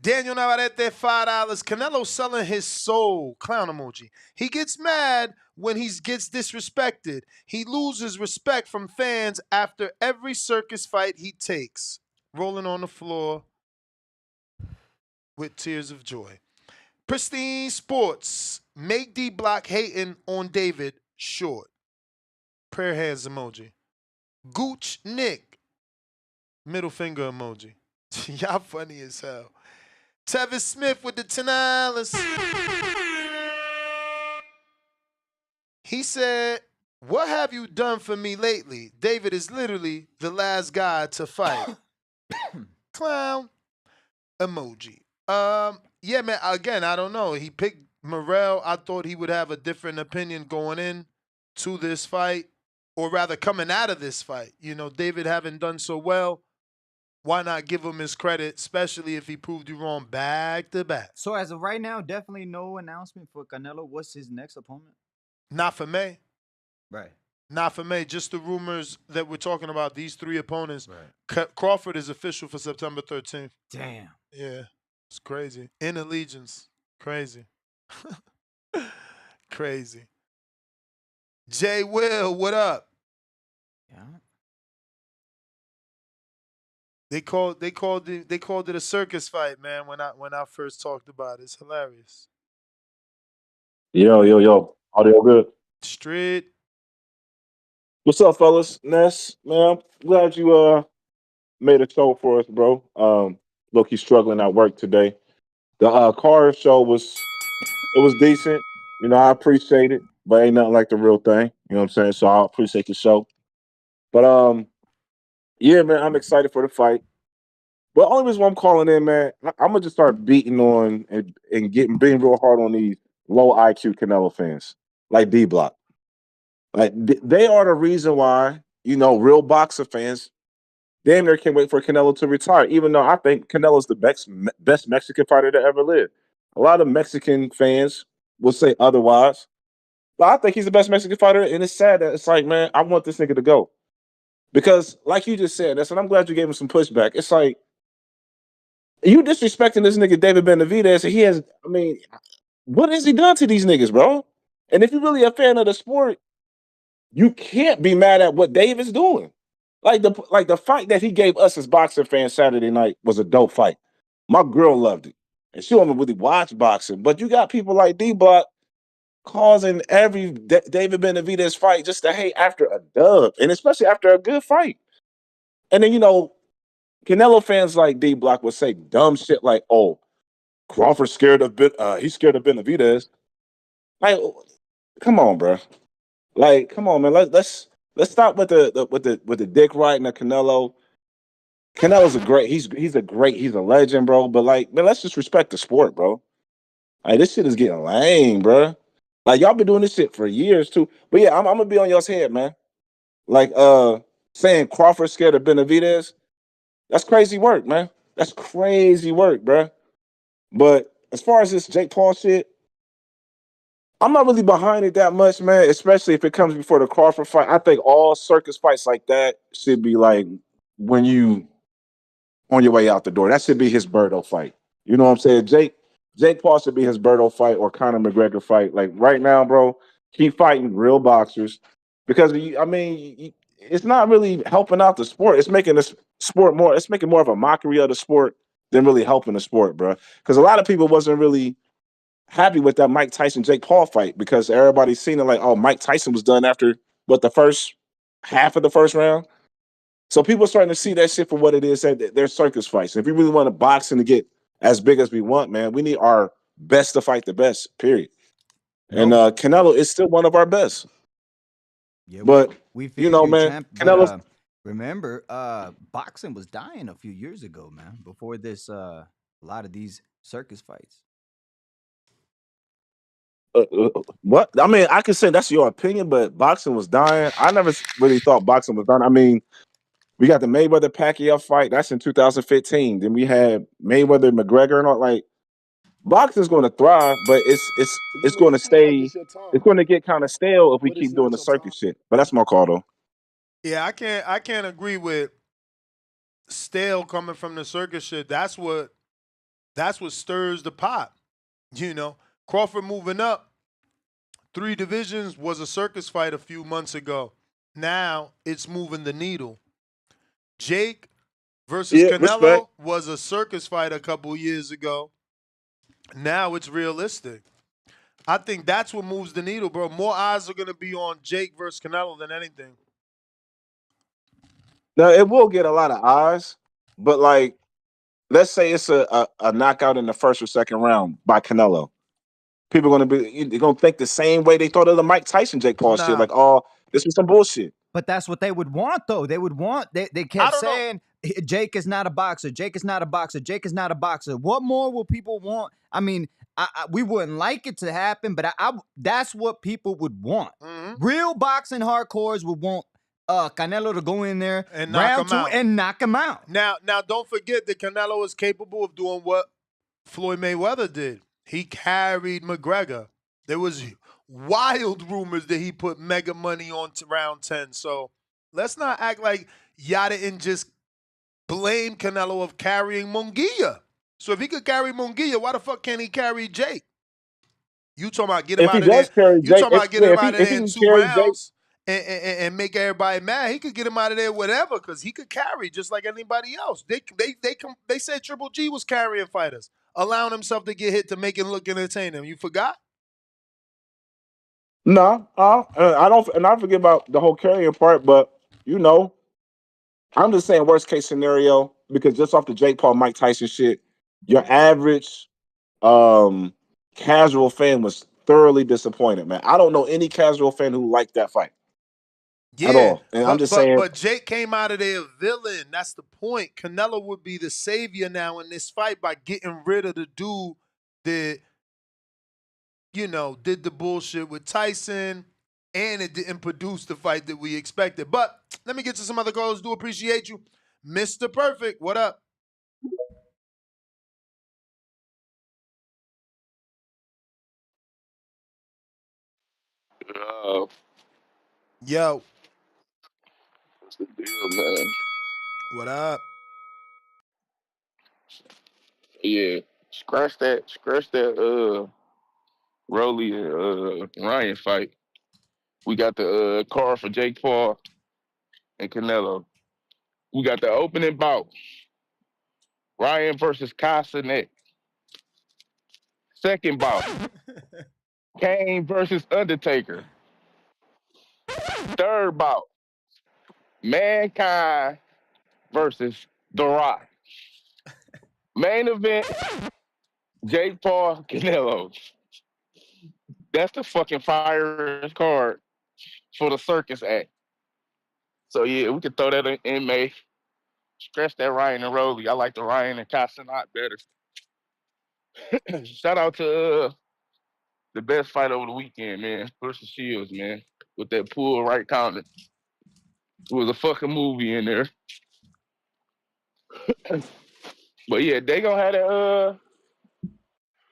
Daniel Navarrete, $5. Canelo selling his soul. Clown emoji. He gets mad when he gets disrespected. He loses respect from fans after every circus fight he takes. Rolling on the floor with tears of joy. Pristine Sports. Make D Block hating on David short. Prayer hands emoji. Gooch Nick. Middle finger emoji. Y'all funny as hell. Tevis Smith with the $10. He said, "What have you done for me lately? David is literally the last guy to fight." Clown emoji. Yeah, man. Again, I don't know. He picked Morrell. I thought he would have a different opinion going in to this fight, or rather coming out of this fight. You know, David having done so well. Why not give him his credit, especially if he proved you wrong back to back? So as of right now, definitely no announcement for Canelo. What's his next opponent? Not for May. Right. Not for May. Just the rumors that we're talking about, these three opponents. Right. Crawford is official for September 13th. Damn. Yeah. It's crazy. In allegiance. Crazy. Crazy. Jay Will, what up? Yeah. They called it a circus fight, man, when I first talked about it. It's hilarious. Yo. Audio good? Street. What's up, fellas? Ness, man, I'm glad you made a show for us, bro. Look, he's struggling at work today. The car show was decent. You know, I appreciate it, but ain't nothing like the real thing. You know what I'm saying? So I appreciate the show. But yeah, man, I'm excited for the fight. But the only reason why I'm calling in, man, I'm gonna just start beating on and being real hard on these low IQ Canelo fans, like D Block. Like they are the reason why, you know, real boxer fans damn near can't wait for Canelo to retire. Even though I think Canelo's the best Mexican fighter to ever live. A lot of Mexican fans will say otherwise, but I think he's the best Mexican fighter. And it's sad that it's like, man, I want this nigga to go because, like you just said, that's what I'm glad you gave him some pushback. It's like you disrespecting this nigga David Benavidez. And he has, I mean, what has he done to these niggas, bro? And if you're really a fan of the sport, you can't be mad at what Dave is doing. Like the fight that he gave us as boxing fans Saturday night was a dope fight. My girl loved it. And she don't really watch boxing. But you got people like D Block causing every David Benavidez fight just to hate after a dub. And especially after a good fight. And then, you know, Canelo fans like D Block would say dumb shit like, "Oh, Crawford's scared of he's scared of Benavidez." Like, come on, bro. Like, come on, man. Let's stop with the dick riding of Canelo. Canelo's a great. He's a legend, bro. But like, man, let's just respect the sport, bro. Like, this shit is getting lame, bro. Like, y'all been doing this shit for years too. But yeah, I'm gonna be on y'all's head, man. Like, saying Crawford scared of Benavidez. That's crazy work, man. That's crazy work, bro. But as far as this Jake Paul shit, I'm not really behind it that much, man. Especially if it comes before the Crawford fight. I think all circus fights like that should be like when you on your way out the door. That should be his Birdo fight. You know what I'm saying? Jake Paul should be his Birdo fight or Conor McGregor fight. Like right now, bro, keep fighting real boxers because it's not really helping out the sport. It's making this sport more. It's making more of a mockery of the sport than really helping the sport, bro. Because a lot of people wasn't really happy with that Mike Tyson Jake Paul fight because everybody's seen it like, oh, Mike Tyson was done after what the first half of the first round. So people are starting to see that shit for what it is. That they're circus fights. If we really want to box and to get as big as we want, man, we need our best to fight the best. Period. And Canelo is still one of our best. Yeah, But we you figured know, you man, champ, Canelo's but remember, boxing was dying a few years ago, man. Before this, a lot of these circus fights. what? I mean, I can say that's your opinion, but boxing was dying. I never really thought boxing was dying. I mean, we got the Mayweather Pacquiao fight. That's in 2015. Then we had Mayweather McGregor and all. Like, boxing's going to thrive, but it's going to feel like stay. it's your time, It's going to get kind of stale if we but it's keep doing not the your time. circus shit. But that's my call, though. Yeah, I can't agree with stale coming from the circus shit. That's what stirs the pot. You know, Crawford moving up 3 divisions was a circus fight a few months ago. Now it's moving the needle. Jake versus Yeah, respect. Canelo was a circus fight a couple years ago. Now it's realistic. I think that's what moves the needle, bro. More eyes are gonna be on Jake versus Canelo than anything. Now it will get a lot of eyes, but like, let's say it's a knockout in the first or second round by Canelo. People are going to be they're going to think the same way they thought of the Mike Tyson Jake Paul shit. Nah, Like, oh, this was some bullshit. But that's what they would want, though. They would want. They kept saying Jake is not a boxer. Jake is not a boxer. Jake is not a boxer. What more will people want? I mean, we wouldn't like it to happen, but that's what people would want. Real boxing hardcores would want Canelo to go in there and knock round him 2 out. and knock him out. Now, don't forget that Canelo is capable of doing what Floyd Mayweather did. He carried McGregor. There was wild rumors that he put mega money on to round 10. So let's not act like y'all didn't just blame Canelo of carrying Munguia. So if he could carry Munguia, why the fuck can't he carry Jake? You talking about get him If he out of there? does carry You Jake, talking about get him out of if there he in can 2 carry Jake, rounds and make everybody mad? He could get him out of there whatever because he could carry just like anybody else. They said Triple G was carrying fighters, allowing himself to get hit to make it look entertaining. You forgot? no, I don't, and I forget about the whole carrying part. But you know, I'm just saying worst case scenario because just off the Jake Paul Mike Tyson shit, your average um casual fan was thoroughly disappointed, man. I don't know any casual fan who liked that fight at Yeah, all. And I'm just saying, but Jake came out of there a villain. That's the point. Canelo would be the savior now in this fight by getting rid of the dude that did the bullshit with Tyson, and it didn't produce the fight that we expected. But let me get to some other calls. Do appreciate you. Mr. Perfect, what up? Yo, What's the deal, man? what up? Yeah, scratch that. Rolly and Ryan fight. We got the card for Jake Paul and Canelo. We got the opening bout. Ryan versus Castanet. Second bout. Kane versus Undertaker. Third bout. Mankind versus The Rock. Main event, Jake Paul, Canelo. That's the fucking fire card for the circus act. So yeah, we could throw that in May. Scratch that Ryan and Roly. I like the Ryan and Casanat better. Shout out to the best fight over the weekend, man. Versus Shields, man. With that pull right counter. It was a fucking movie in there. But yeah, they gonna have that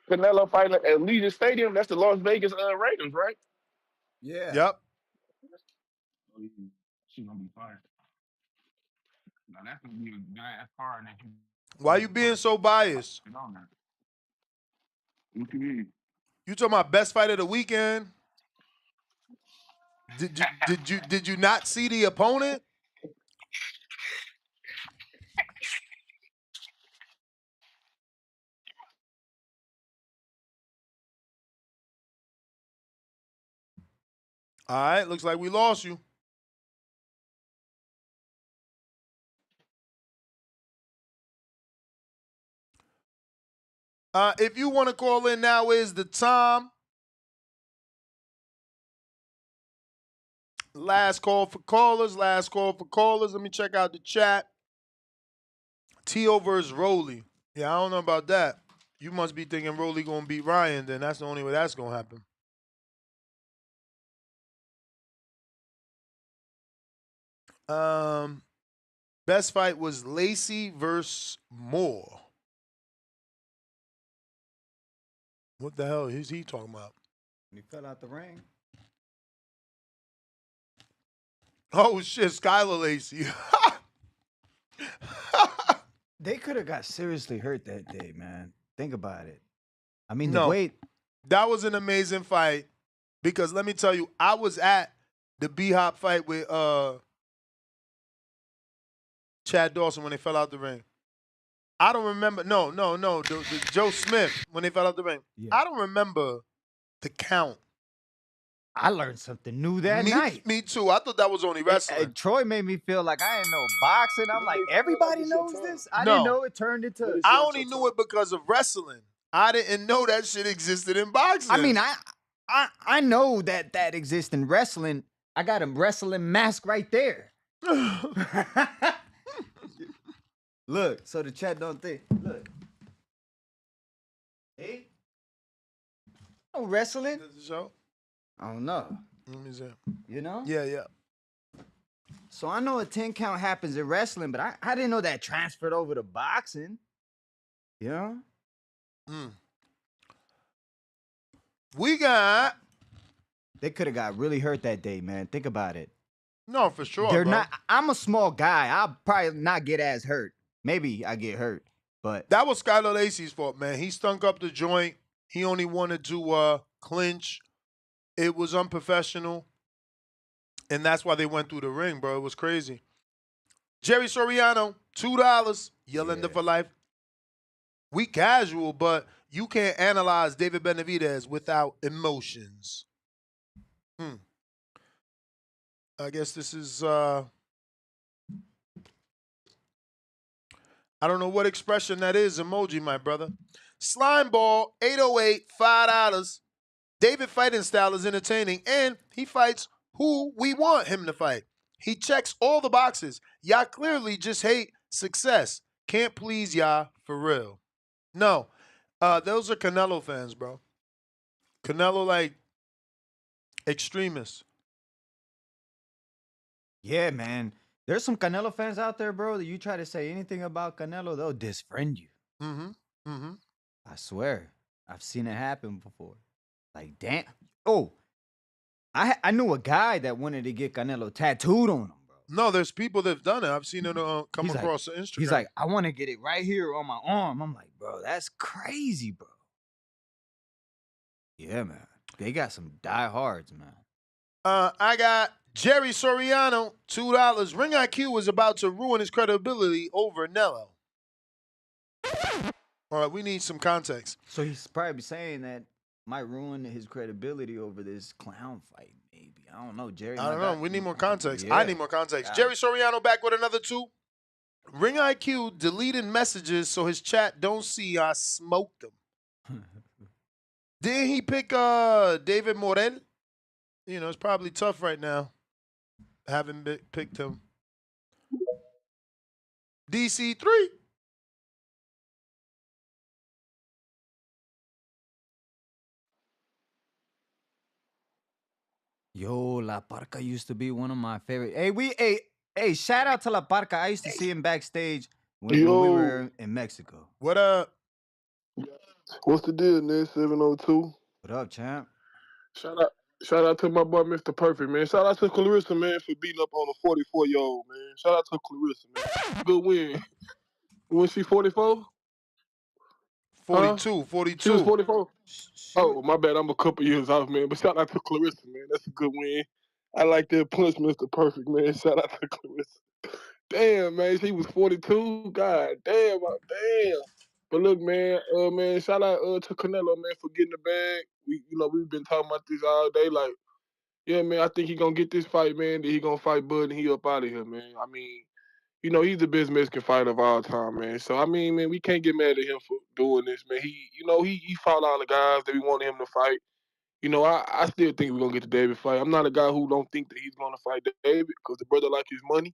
Canelo fight at Allegiant Stadium. That's the Las Vegas Raiders, right? Yeah. Yep. She's gonna be fire. Now that's gonna be a good ass card. Why you being so biased? What you mean? You talking about best fight of the weekend? Did you not see the opponent? All right, looks like we lost you. If you want to call in, now is the time. Last call for callers. Last call for callers. Let me check out the chat. T.O. versus Rolly. Yeah, I don't know about that. You must be thinking Rolly going to beat Ryan, then that's the only way that's going to happen. Best fight was Lacey versus Moore. What the hell is he talking about? He fell out the ring. Oh, shit, Skylar Lacey. They could have got seriously hurt that day, man. Think about it. I mean, No. the weight. That was an amazing fight because let me tell you, I was at the B-Hop fight with Chad Dawson when they fell out the ring. I don't remember. No. The Joe Smith when they fell out the ring. Yeah. I don't remember the count. I learned something new that night. Me too. I thought that was only wrestling. Troy made me feel like I didn't know boxing. I'm like, everybody knows this? I No. didn't know it turned into... I only knew it because of wrestling. I didn't know that shit existed in boxing. I mean, I know that exists in wrestling. I got a wrestling mask right there. Look, so the chat don't think. Look. Hey? No wrestling. Is the show? I don't know. Let me see. You know? Yeah. So I know a 10 count happens in wrestling, but I didn't know that transferred over to boxing. You know? We got... They could have got really hurt that day, man. Think about it. No, for sure, They're bro. not. I'm a small guy. I'll probably not get as hurt. Maybe I get hurt, but... That was Skylar Lacey's fault, man. He stunk up the joint. He only wanted to clinch. It was unprofessional. And that's why they went through the ring, bro. It was crazy. Jerry Soriano, $2. Yolanda for life. We casual, but you can't analyze David Benavidez without emotions. I guess this is... I don't know what expression that is. Emoji, my brother. Slime Ball, 808, $5. David fighting style is entertaining, and he fights who we want him to fight. He checks all the boxes. Y'all clearly just hate success. Can't please y'all for real. No, those are Canelo fans, bro. Canelo, like, extremists. Yeah, man. There's some Canelo fans out there, bro, that you try to say anything about Canelo, they'll disfriend you. I swear. I've seen it happen before. Like, damn. Oh, I knew a guy that wanted to get Canelo tattooed on him, bro. No, there's people that've done it. I've seen it come across the Instagram. He's like, I want to get it right here on my arm. I'm like, bro, that's crazy, bro. Yeah, man. They got some diehards, man. I got Jerry Soriano, $2. Ring IQ is about to ruin his credibility over Nello. All right, we need some context. So he's probably saying that might ruin his credibility over this clown fight, maybe. I don't know, Jerry. I don't know. We need more context. Yeah. I need more context. God. Jerry Soriano back with another 2. Ring IQ deleting messages so his chat don't see I smoked him. Didn't he pick David Morel? You know, it's probably tough right now having picked him. DC3. Yo, La Parca used to be one of my favorite. Hey, shout out to La Parca. I used to see him backstage when we were in Mexico. What up? What's the deal, Ned 702? What up, champ? Shout out to my boy Mr. Perfect, man. Shout out to Clarissa, man, for beating up on a 44-year-old, man. Shout out to Clarissa, man. Good win. Was she 44? 42, Huh? 42. She was 44? Oh, my bad. I'm a couple years off, man. But shout out to Clarissa, man. That's a good win. I like that punch, Mr. Perfect, man. Shout out to Clarissa. Damn, man. She was 42? God damn. Damn. But look, man, shout out to Canelo, man, for getting the bag. We've been talking about this all day. Like, yeah, man, I think he gonna get this fight, man. Then he gonna fight Bud and he up out of here, man. I mean, he's the best Mexican fighter of all time, man. So I mean, man, we can't get mad at him for doing this, man. He fought all the guys that we wanted him to fight. I still think we're gonna get the David fight. I'm not a guy who don't think that he's gonna fight David because the brother like his money.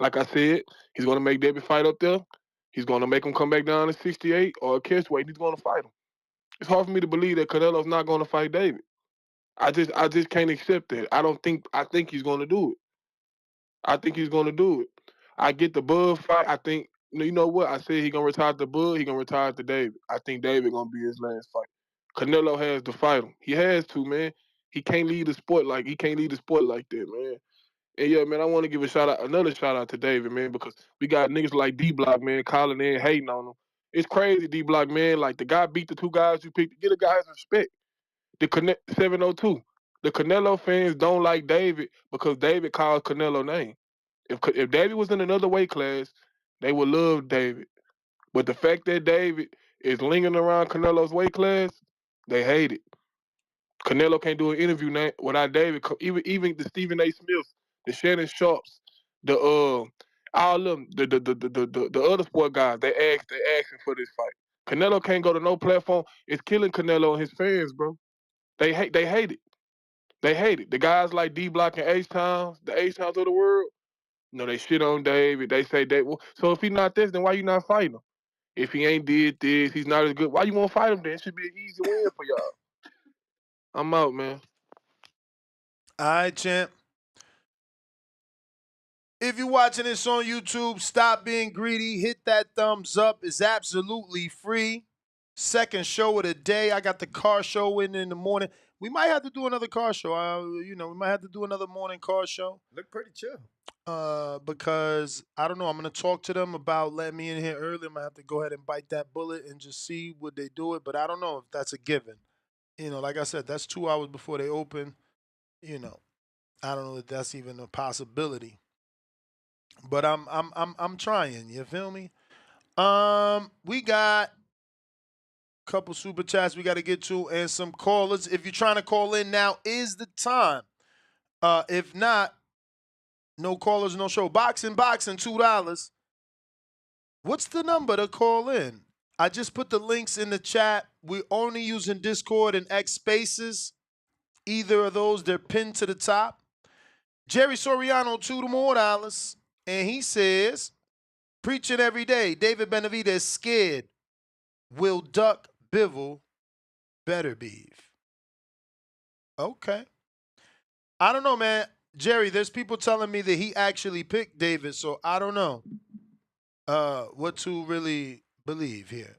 Like I said, he's gonna make David fight up there. He's gonna make him come back down to 68 or catch weight. He's gonna fight him. It's hard for me to believe that Canelo's not gonna fight David. I just can't accept that. I think he's gonna do it. I think he's gonna do it. I get the Bud fight. I think you know what? I said he gonna retire the Bud, he gonna retire the David. I think David gonna be his last fight. Canelo has to fight him. He has to, man. He can't lead the sport like that, man. And yeah, man, I want to give another shout out to David, man, because we got niggas like D Block, man, calling in, hating on him. It's crazy, D Block, man. Like the guy beat the two guys you picked. Get a guy his respect. The 702. The Canelo fans don't like David because David calls Canelo name. If David was in another weight class, they would love David. But the fact that David is lingering around Canelo's weight class, they hate it. Canelo can't do an interview without David. Even the Stephen A. Smiths, the Shannon Sharps, the all of them, the other sport guys, they asking for this fight. Canelo can't go to no platform. It's killing Canelo and his fans, bro. They hate it. They hate it. The guys like D Block and H Towns, the H Towns of the world, they shit on David. They say so if he's not this, then why you not fighting him? If he ain't did this, he's not as good. Why you won't fight him then? It should be an easy win for y'all. I'm out, man. All right, champ. If you're watching this on YouTube, stop being greedy. Hit that thumbs up. It's absolutely free. Second show of the day. I got the car show in the morning. We might have to do another car show. We might have to do another morning car show. Look pretty chill. Because I don't know. I'm gonna talk to them about letting me in here early. I'm gonna have to go ahead and bite that bullet and just see would they do it. But I don't know if that's a given. Like I said, that's 2 hours before they open. I don't know if that's even a possibility. But I'm trying. You feel me? We got a couple super chats we got to get to and some callers. If you're trying to call in, now is the time. If not, no callers, no show. Boxing, $2. What's the number to call in? I just put the links in the chat. We're only using Discord and X Spaces. Either of those, they're pinned to the top. Jerry Soriano, $2 more. And he says, preaching every day, David Benavidez scared. Will duck Bivol better beef. Okay. I don't know, man. Jerry, there's people telling me that he actually picked David, so I don't know what to really believe here.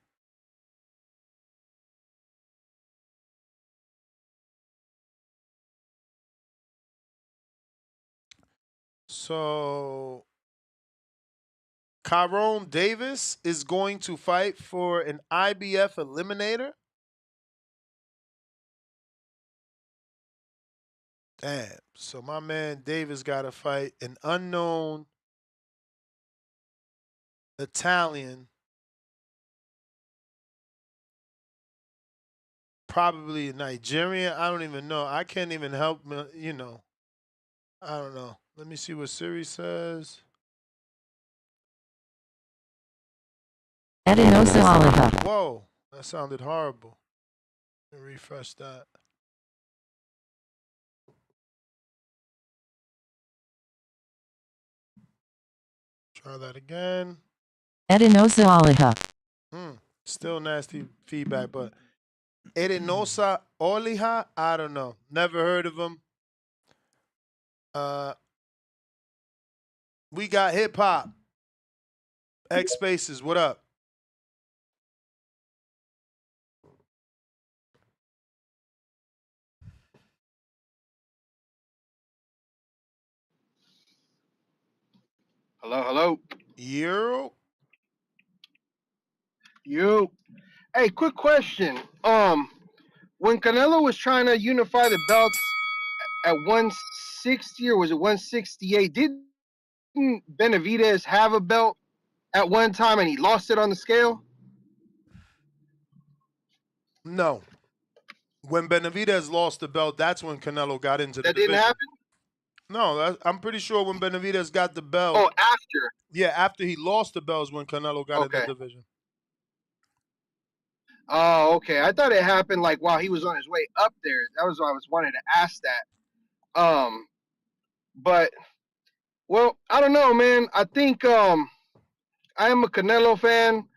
So, Tyrone Davis is going to fight for an IBF eliminator. Damn. So my man Davis got to fight an unknown Italian, probably Nigerian. I don't even know. I can't even help, I don't know. Let me see what Siri says. Edinosa Oliva. Whoa, that sounded horrible. Let me refresh that. Try that again. Edinosa Oliva. Still nasty feedback, but Edinosa Oliva, I don't know. Never heard of him. We got hip hop. X Spaces, what up? Hello. You. Hey, quick question. When Canelo was trying to unify the belts at 160 or was it 168, didn't Benavidez have a belt at one time and he lost it on the scale? No. When Benavidez lost the belt, that's when Canelo got into the That division. didn't happen? No, I'm pretty sure when Benavidez got the belt. Oh, after. Yeah, after he lost the belt is when Canelo got in the division. Oh, okay. I thought it happened like while he was on his way up there. That was why I was wanting to ask that. But well, I don't know, man. I think I am a Canelo fan.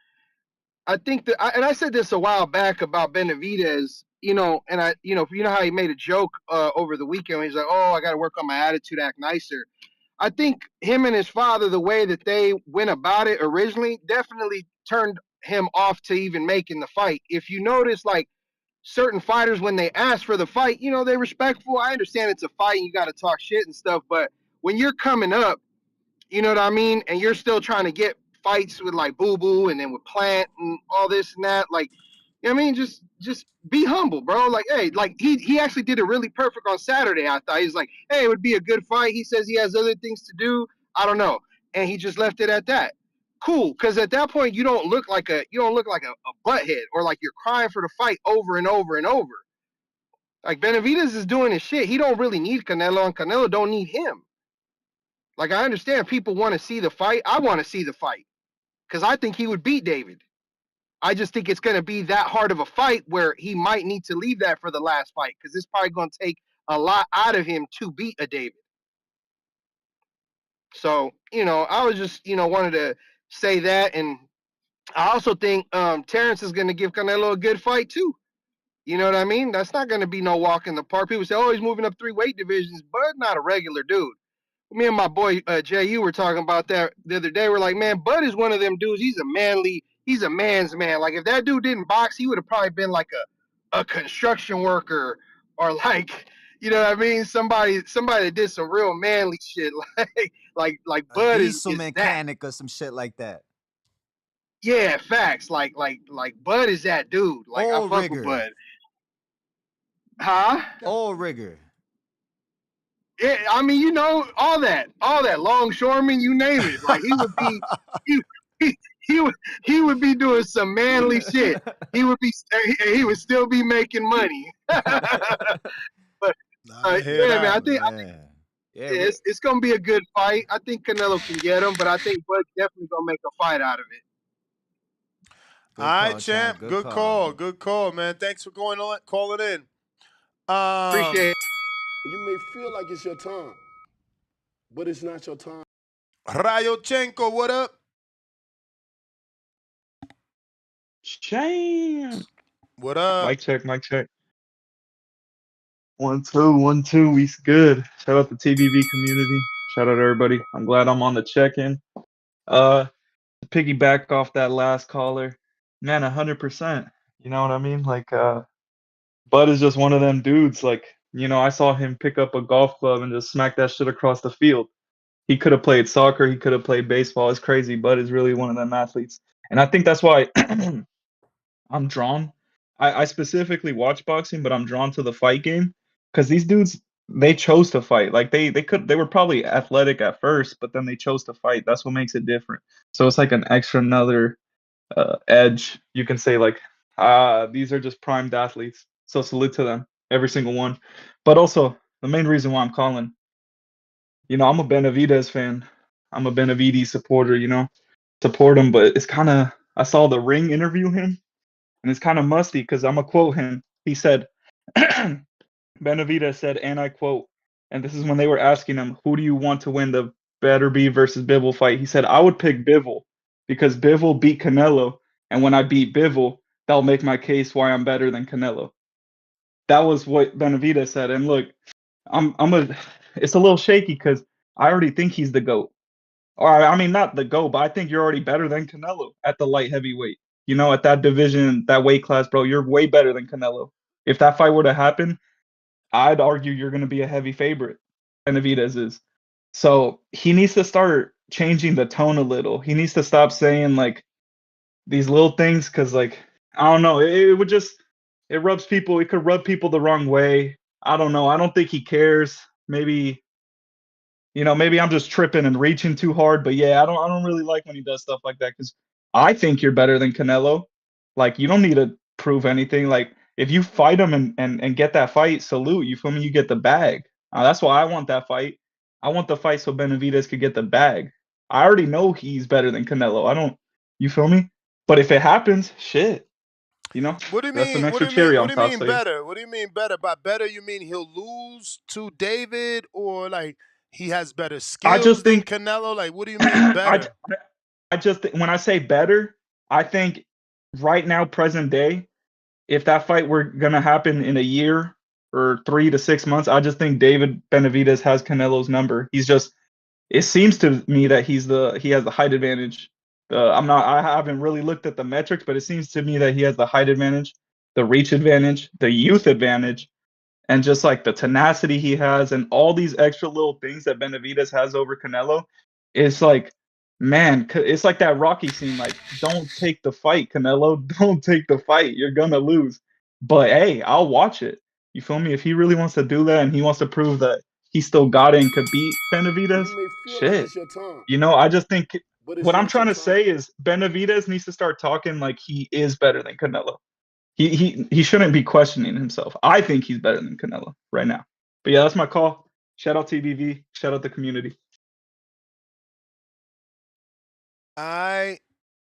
I think that, and I said this a while back about Benavidez, and you know how he made a joke over the weekend. He's like, "Oh, I got to work on my attitude, act nicer." I think him and his father, the way that they went about it originally, definitely turned him off to even making the fight. If you notice, like certain fighters, when they ask for the fight, they're respectful. I understand it's a fight and you got to talk shit and stuff, but when you're coming up, you know what I mean? And you're still trying to get fights with like Boo Boo and then with Plant and all this and that. Like, you know what I mean? Just be humble, bro. Like, hey, like he actually did it really perfect on Saturday. I thought he's like, hey, it would be a good fight. He says he has other things to do. I don't know. And he just left it at that. Cool, because at that point you don't look like a butthead or like you're crying for the fight over and over and over. Like Benavidez is doing his shit. He don't really need Canelo, and Canelo don't need him. Like, I understand people want to see the fight. I want to see the fight because I think he would beat David. I just think it's going to be that hard of a fight where he might need to leave that for the last fight because it's probably going to take a lot out of him to beat a David. So, I was just, wanted to say that. And I also think Terence is going to give Canelo a good fight too. You know what I mean? That's not going to be no walk in the park. People say, oh, he's moving up 3 weight divisions, but not a regular dude. Me and my boy Jay, you were talking about that the other day. We're like, man, Bud is one of them dudes. He's a man's man. Like if that dude didn't box, he would have probably been like a construction worker or like, you know what I mean? Somebody that did some real manly shit. Like Bud is diesel that. mechanic or some shit like that. Yeah, facts. Like Bud is that dude. Like I fuck with Bud. Huh? All rigor. Yeah, I mean, all that longshoreman, you name it. Like he would be, he would be doing some manly shit. He would still be making money. But yeah, man, I think it's gonna be a good fight. I think Canelo can get him, but I think Bud's definitely gonna make a fight out of it. All right, champ. Good call, man. Thanks for calling in. Appreciate it. You may feel like it's your time, but it's not your time. Rayochenko, what up? Champ. What up? Mic check. 1 2 1 2. We good. Shout out the TBV community. Shout out everybody. I'm glad I'm on the check-in. To piggyback off that last caller, man, 100%. You know what I mean? Like, Bud is just one of them dudes. Like, I saw him pick up a golf club and just smack that shit across the field. He could have played soccer. He could have played baseball. It's crazy. Bud is really one of them athletes. And I think that's why I'm drawn. I specifically watch boxing, but I'm drawn to the fight game because these dudes, they chose to fight. Like they were probably athletic at first, but then they chose to fight. That's what makes it different. So it's like an extra another edge. You can say like, these are just primed athletes. So salute to them, every single one. But also the main reason why I'm calling, I'm a Benavidez fan. I'm a Benavidez supporter. Support him, but it's kind of I saw the Ring interview him, and it's kind of musty because I'm gonna quote him. He said, Benavidez said, and I quote, and this is when they were asking him, who do you want to win the Beterbiev versus Bivol fight? He said, I would pick Bivol because Bivol beat Canelo, and when I beat Bivol, that'll make my case why I'm better than Canelo. That was what Benavidez said. And look, it's a little shaky because I already think he's the GOAT. Or I mean, not the GOAT, but I think you're already better than Canelo at the light heavyweight. You know, at that division, that weight class, bro, you're way better than Canelo. If that fight were to happen, I'd argue you're going to be a heavy favorite. Benavidez is. So he needs to start changing the tone a little. He needs to stop saying like these little things because, like, I don't know, it would just it could rub people the wrong way. I don't know. I don't think he cares. Maybe maybe I'm just tripping and reaching too hard, but yeah, I don't really like when he does stuff like that because I think you're better than Canelo. Like, you don't need to prove anything. Like, if you fight him and get that fight, salute. You feel me? You get the bag. That's why I want that fight. I want the fight so Benavidez could get the bag. I already know he's better than Canelo. You feel me? But if it happens, shit. What do you That's mean? an What do extra you mean? cherry What on do you top. mean So yeah. better? What do you mean better? By better, you mean he'll lose to David, or like he has better I skills just than think Canelo? Like, what do you mean better? I just when I say better, I think right now, present day, if that fight were gonna happen in a year or 3 to 6 months, I just think David Benavidez has Canelo's number. It seems to me that he has the height advantage. I haven't really looked at the metrics, but it seems to me that he has the height advantage, the reach advantage, the youth advantage, and just like the tenacity he has and all these extra little things that Benavidez has over Canelo. It's like, man, it's like that Rocky scene. Like, don't take the fight, Canelo. Don't take the fight. You're gonna lose. But hey, I'll watch it. You feel me? If he really wants to do that and he wants to prove that he still got it and could beat Benavidez, You may feel like shit. it's your time, I just think but it's what I'm not your trying to time. say is Benavidez needs to start talking like he is better than Canelo. He shouldn't be questioning himself. I think he's better than Canelo right now. But yeah, that's my call. Shout out TBV. Shout out the community. I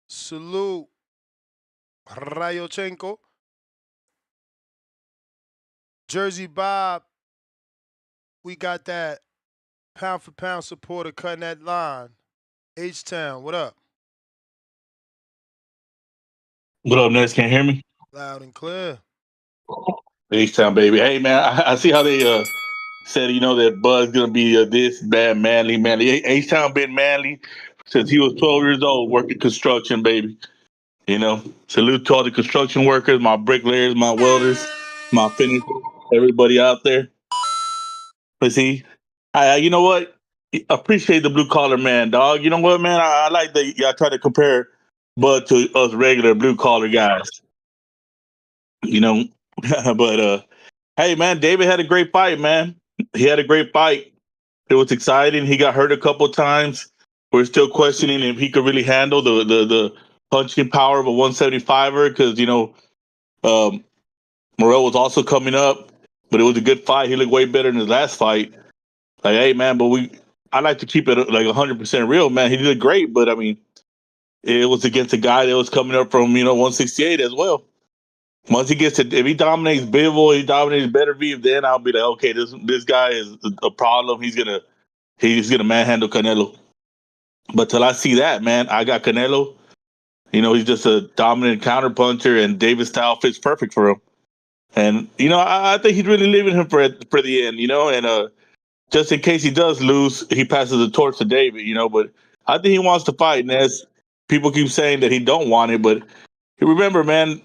salute Rayochenko, Jersey Bob. We got that pound for pound supporter cutting that line. H-Town, what up? What up, Ness? Can you hear me? Loud and clear. H-Town, baby. Hey, man, I see how they said, that Bud's going to be this bad, manly. H-Town been manly since he was 12 years old working construction, baby. Salute to all the construction workers, my bricklayers, my welders, my finishers, everybody out there. But see, you know what? Appreciate the blue collar man, dog. You know what, man? I like that y'all try to compare Bud to us regular blue collar guys. But hey, man, David had a great fight, man. He had a great fight. It was exciting. He got hurt a couple times. We're still questioning if he could really handle the punching power of a 175er because Morel was also coming up, but it was a good fight. He looked way better in his last fight. Like, hey, man, I like to keep it like 100% real, man. He did great, but I mean, it was against a guy that was coming up from 168 as well. Once if he dominates Bivol, he dominates Beterbiev, then I'll be like, okay, this guy is a problem. He's gonna manhandle Canelo. But till I see that, man, I got Canelo. He's just a dominant counterpuncher, and David's style fits perfect for him. And I think he's really leaving him for the end. And just in case he does lose, he passes the torch to David. But I think he wants to fight. And as people keep saying that he don't want it, but remember, man,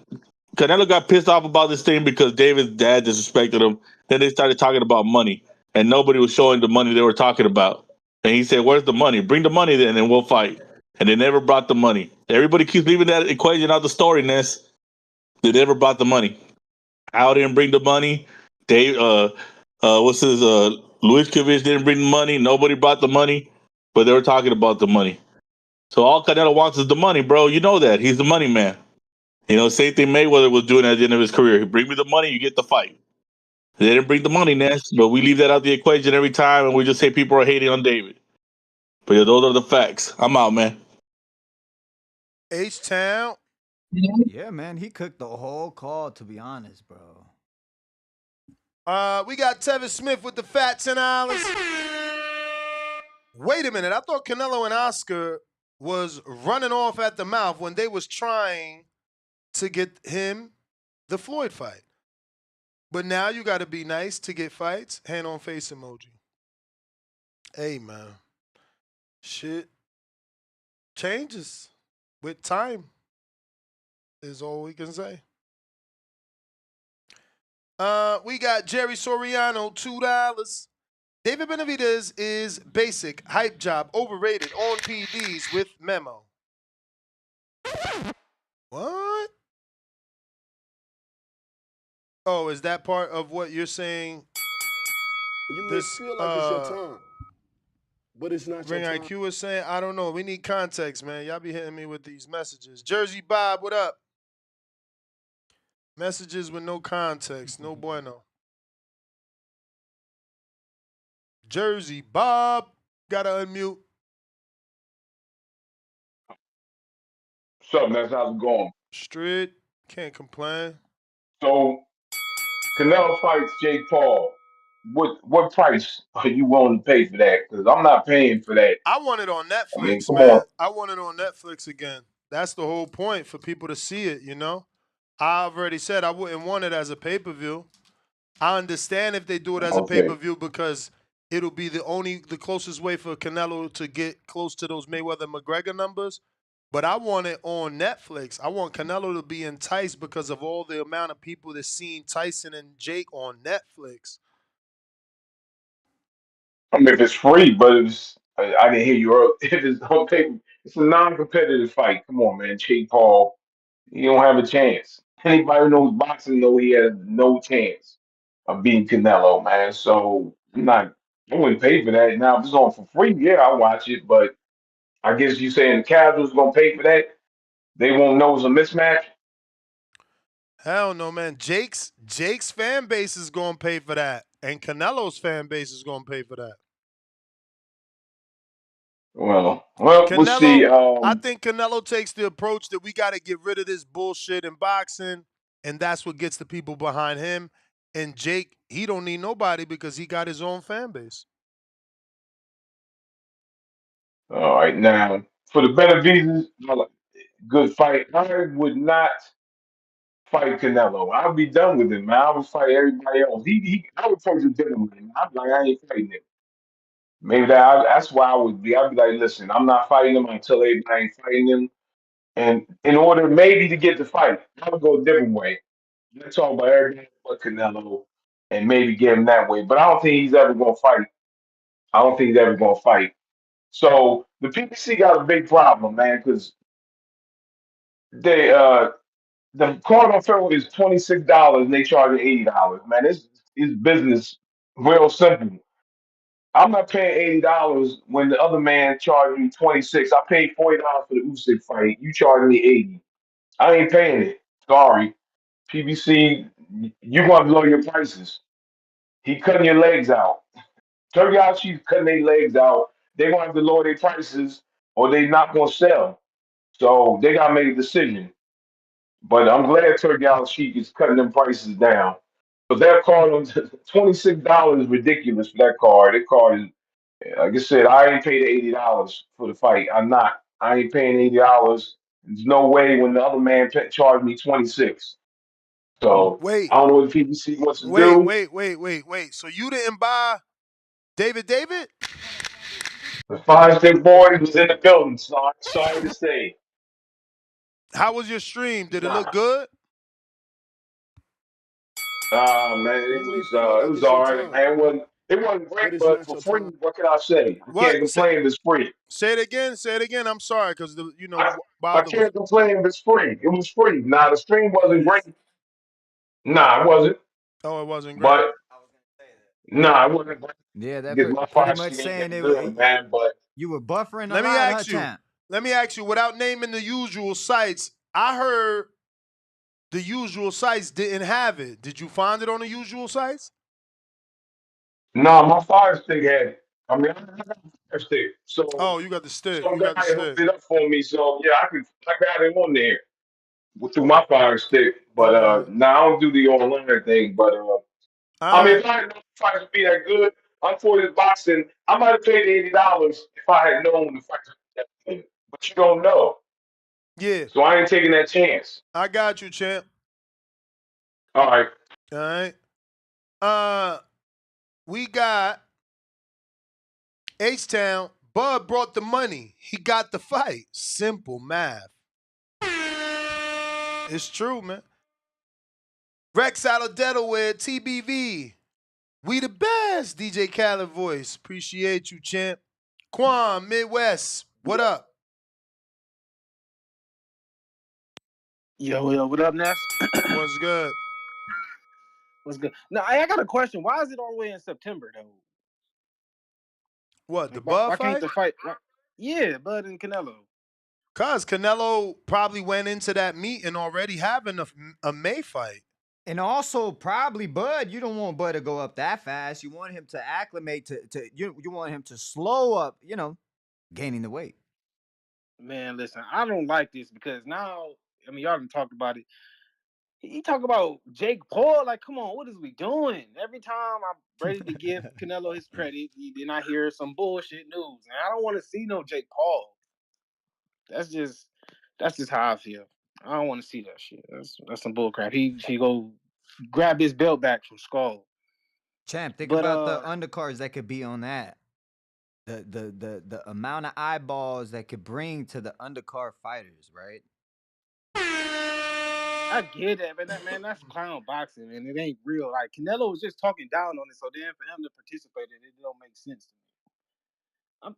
Canelo got pissed off about this thing because David's dad disrespected him. Then they started talking about money, and nobody was showing the money they were talking about. And he said, "Where's the money? Bring the money then, and we'll fight." And they never brought the money. Everybody keeps leaving that equation out the story, Ness. They never brought the money. Al didn't bring the money. Dave, Luiskovic didn't bring the money. Nobody brought the money, but they were talking about the money. So all Canelo wants is the money, bro. You know that. He's the money man. Same thing Mayweather was doing at the end of his career. He bring me the money, you get the fight. They didn't bring the money, Ness, but we leave that out the equation every time, and we just say people are hating on David. But yeah, those are the facts. I'm out, man. H-Town. Yeah, man, he cooked the whole call. To be honest, bro. We got Tevin Smith with the fat $10. Wait a minute. I thought Canelo and Oscar was running off at the mouth when they was trying to get him the Floyd fight. But now you got to be nice to get fights. Hand on face emoji. Hey, man. Shit changes with time is all we can say. We got Jerry Soriano, $2. David Benavidez is basic, hype job, overrated, on PDs with memo. What? Oh, is that part of what you're saying? You may feel like it's your time, but it's not your Ring time. IQ is saying, I don't know. We need context, man. Y'all be hitting me with these messages. Jersey Bob, what up? Messages with no context. No bueno. Jersey Bob. Gotta unmute. What's up, man? How's it going? Straight. Can't complain. So, Canelo fights Jake Paul. What price are you willing to pay for that? Because I'm not paying for that. I want it on I mean, Netflix, come on. man. I want it on Netflix again. That's the whole point, for people to see it, you know? I've already said I wouldn't want it as a pay-per-view. I understand if they do it as a Okay. pay-per-view because it'll be the closest way for Canelo to get close to those Mayweather-McGregor numbers. But I want it on Netflix. I want Canelo to be enticed because of all the amount of people that's seen Tyson and Jake on Netflix. I mean, if it's free, but I didn't hear you earlier. If it's on paper, it's a non-competitive fight. Come on, man. Jake Paul, he don't have a chance. Anybody who knows boxing know he has no chance of beating Canelo, man. So I wouldn't pay for that. Now, if it's on for free, yeah, I'll watch it. But I guess you saying the casuals gonna pay for that? They won't know it's a mismatch. Hell no, man. Jake's fan base is gonna pay for that, and Canelo's fan base is gonna pay for that. Well, we'll see. Canelo, I think Canelo takes the approach that we got to get rid of this bullshit in boxing, and that's what gets the people behind him. And Jake, he don't need nobody because he got his own fan base. All right, now for the Benavidez, good fight. I would not fight Canelo. I'll be done with him, man. I would fight everybody else. I would approach it differently. I'm like, I ain't fighting him. Maybe that's why I would be. I'd be like, listen, I'm not fighting him until everybody ain't fighting him. And in order maybe to get the fight, I would go a different way. Let's talk about everything but Canelo and maybe get him that way. But I don't think he's ever gonna fight. I don't think he's ever gonna fight. So the PBC got a big problem, man, because they the card on Federal is $26 and they charge $80. Man, it's business real simple. I'm not paying $80 when the other man charged me 26. I paid $40 for the Usyk fight. You charged me 80. I ain't paying it. Sorry. PBC, you're gonna blow your prices. He cutting your legs out. She's cutting their legs out. They're gonna have to lower their prices or they not gonna sell. So they gotta make a decision. But I'm glad Turgal Sheik is cutting them prices down. But that card on $26 is ridiculous for that card. That card is, like I said, I ain't paid $80 for the fight. I'm not. I ain't paying $80. There's no way when the other man charged me 26. So Wait, I don't know what the PBC wants to wait, do. wait, wait, wait, wait. So you didn't buy David? The Fine State Boys was in the building. Sorry to say. How was your stream? Did it look Nah. good? Man, You may feel it like was it's your all right, time, man. It wasn't but great, it's but not for your free, time. what can I say? I What? can't complain if it's free. Say it again. Say it again. I'm sorry, because I Wilder was. can't complain if it's free. It was free. Now the stream wasn't Yeah. great. Nah, it wasn't. Oh, it wasn't great. But nah, it wasn't great. Yeah, that Get my pretty fire much stick saying ain't good, man. But you were buffering a Let me lot, ask huh, you. Tam? Let me ask you. Without naming the usual sites, I heard the usual sites didn't have it. Did you find it on the usual sites? nah, my fire stick had it. I mean, Fire Stick. So Oh, you got the stick. some You guy got the hooked stick. it up for me. So yeah, I got it on there through my Fire Stick. But Okay. now I don't do the online thing. But I mean, All if I had known the fights would be that good, unfortunately, boxing, I might have paid $80 if I had known the fights would be that good. But you don't know, yeah, so I ain't taking that chance. I got you, champ. All right. All right. We got H-Town. Bud brought the money. He got the fight. Simple math. It's true, man. Rex out of Delaware, TBV. We the best. DJ Khaled voice. Appreciate you, champ. Quan, Midwest. What up? Yo, what up, Ness? What's good? What's good? Now, I got a question. Why is it all the way in September, though? What, the Like, Bud why can't fight? the fight? Yeah, Bud and Canelo. Cause Canelo probably went into that meeting already having a May fight. And also, probably Bud, you don't want Bud to go up that fast. You want him to acclimate to you want him to slow up, gaining the weight. Man, listen, I don't like this because now, I mean, y'all done talked about it. He talk about Jake Paul. Like, come on, what is we doing? Every time I'm ready to give Canelo his credit, then I hear some bullshit news, and I don't want to see no Jake Paul. That's just how I feel. I don't want to see that shit. That's some bullcrap. He go grab his belt back from Skull. Champ, think But about the undercards that could be on that. The amount of eyeballs that could bring to the undercard fighters, right? I get that, but that's clown boxing, man. It ain't real. Like Canelo was just talking down on it, so then for him to participate in it, it don't make sense to me.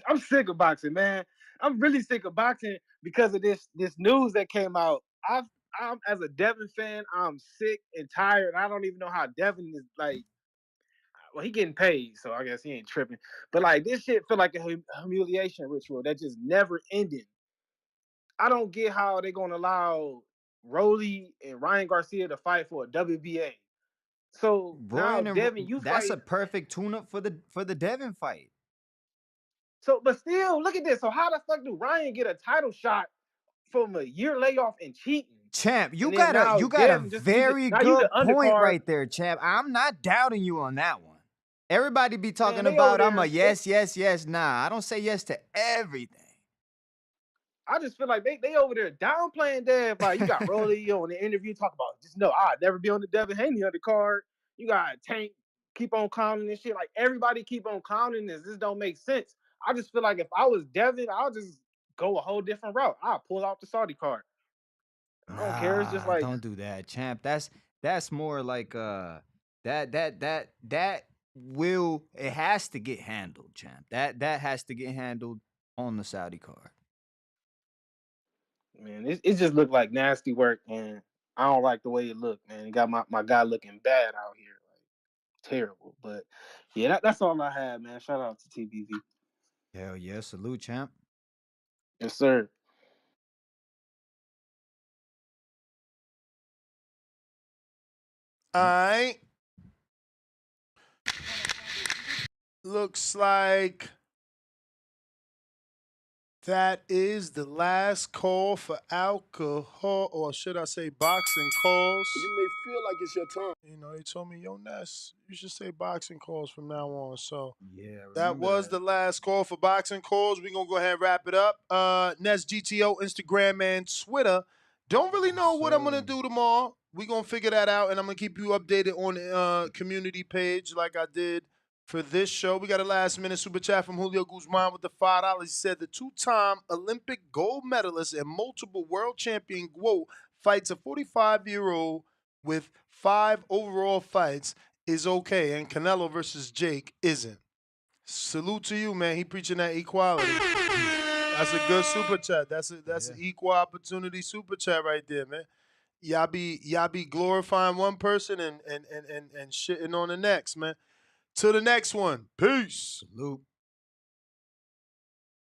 I'm sick of boxing, man. I'm really sick of boxing because of this news that came out. I'm as a Devin fan, I'm sick and tired. I don't even know how Devin is like. Well, he getting paid, so I guess he ain't tripping. But like this shit feel like a humiliation ritual that just never ended. I don't get how they're gonna allow Rolly and Ryan Garcia to fight for a WBA. So now, Devin, you that's fight. a perfect tune-up for the Devin fight. So, but still, look at this. So how the fuck do Ryan get a title shot from a year layoff and cheating? Champ, you And got then a Devin very now you good the point undercard. right there, champ. I'm not doubting you on that one. Everybody be talking Man, they over about I'm a there, yes. Nah, I don't say yes to everything. I just feel like they over there downplaying Dev. Like you got Rolly on the interview talk about just no, I'd never be on the Devin Haney undercard. You got Tank keep on clowning and shit. Like everybody keep on clowning this. This don't make sense. I just feel like if I was Devin, I'll just go a whole different route. I'll pull out the Saudi card. I don't care. It's just like don't do that, champ. That's more like that will it has to get handled, champ. That has to get handled on the Saudi card. man, it just looked like nasty work, and I don't like the way it looked, man. It got my guy looking bad out here, like terrible. But yeah, that's all I had, man. Shout out to TBV. Hell yeah, salute, champ. Yes, sir. All right. Looks like that is the last call for alcohol, or should I say boxing calls. You may feel like it's your time. You know, they told me, yo, Ness, you should say boxing calls from now on. So yeah, that was the last call for boxing calls. We're going to go ahead and wrap it up. Ness GTO, Instagram, and Twitter. Don't really know what I'm going to do tomorrow. We're going to figure that out, and I'm going to keep you updated on the community page like I did for this show. We got a last-minute super chat from Julio Guzman with the $5. He said the two-time Olympic gold medalist and multiple world champion Guo fights a 45-year-old with 5 overall fights is okay, and Canelo versus Jake isn't. Salute to you, man. He preaching that equality. That's a good super chat. That's an equal opportunity super chat right there, man. Y'all be glorifying one person and shitting on the next, man. To the next one. Peace. Salute.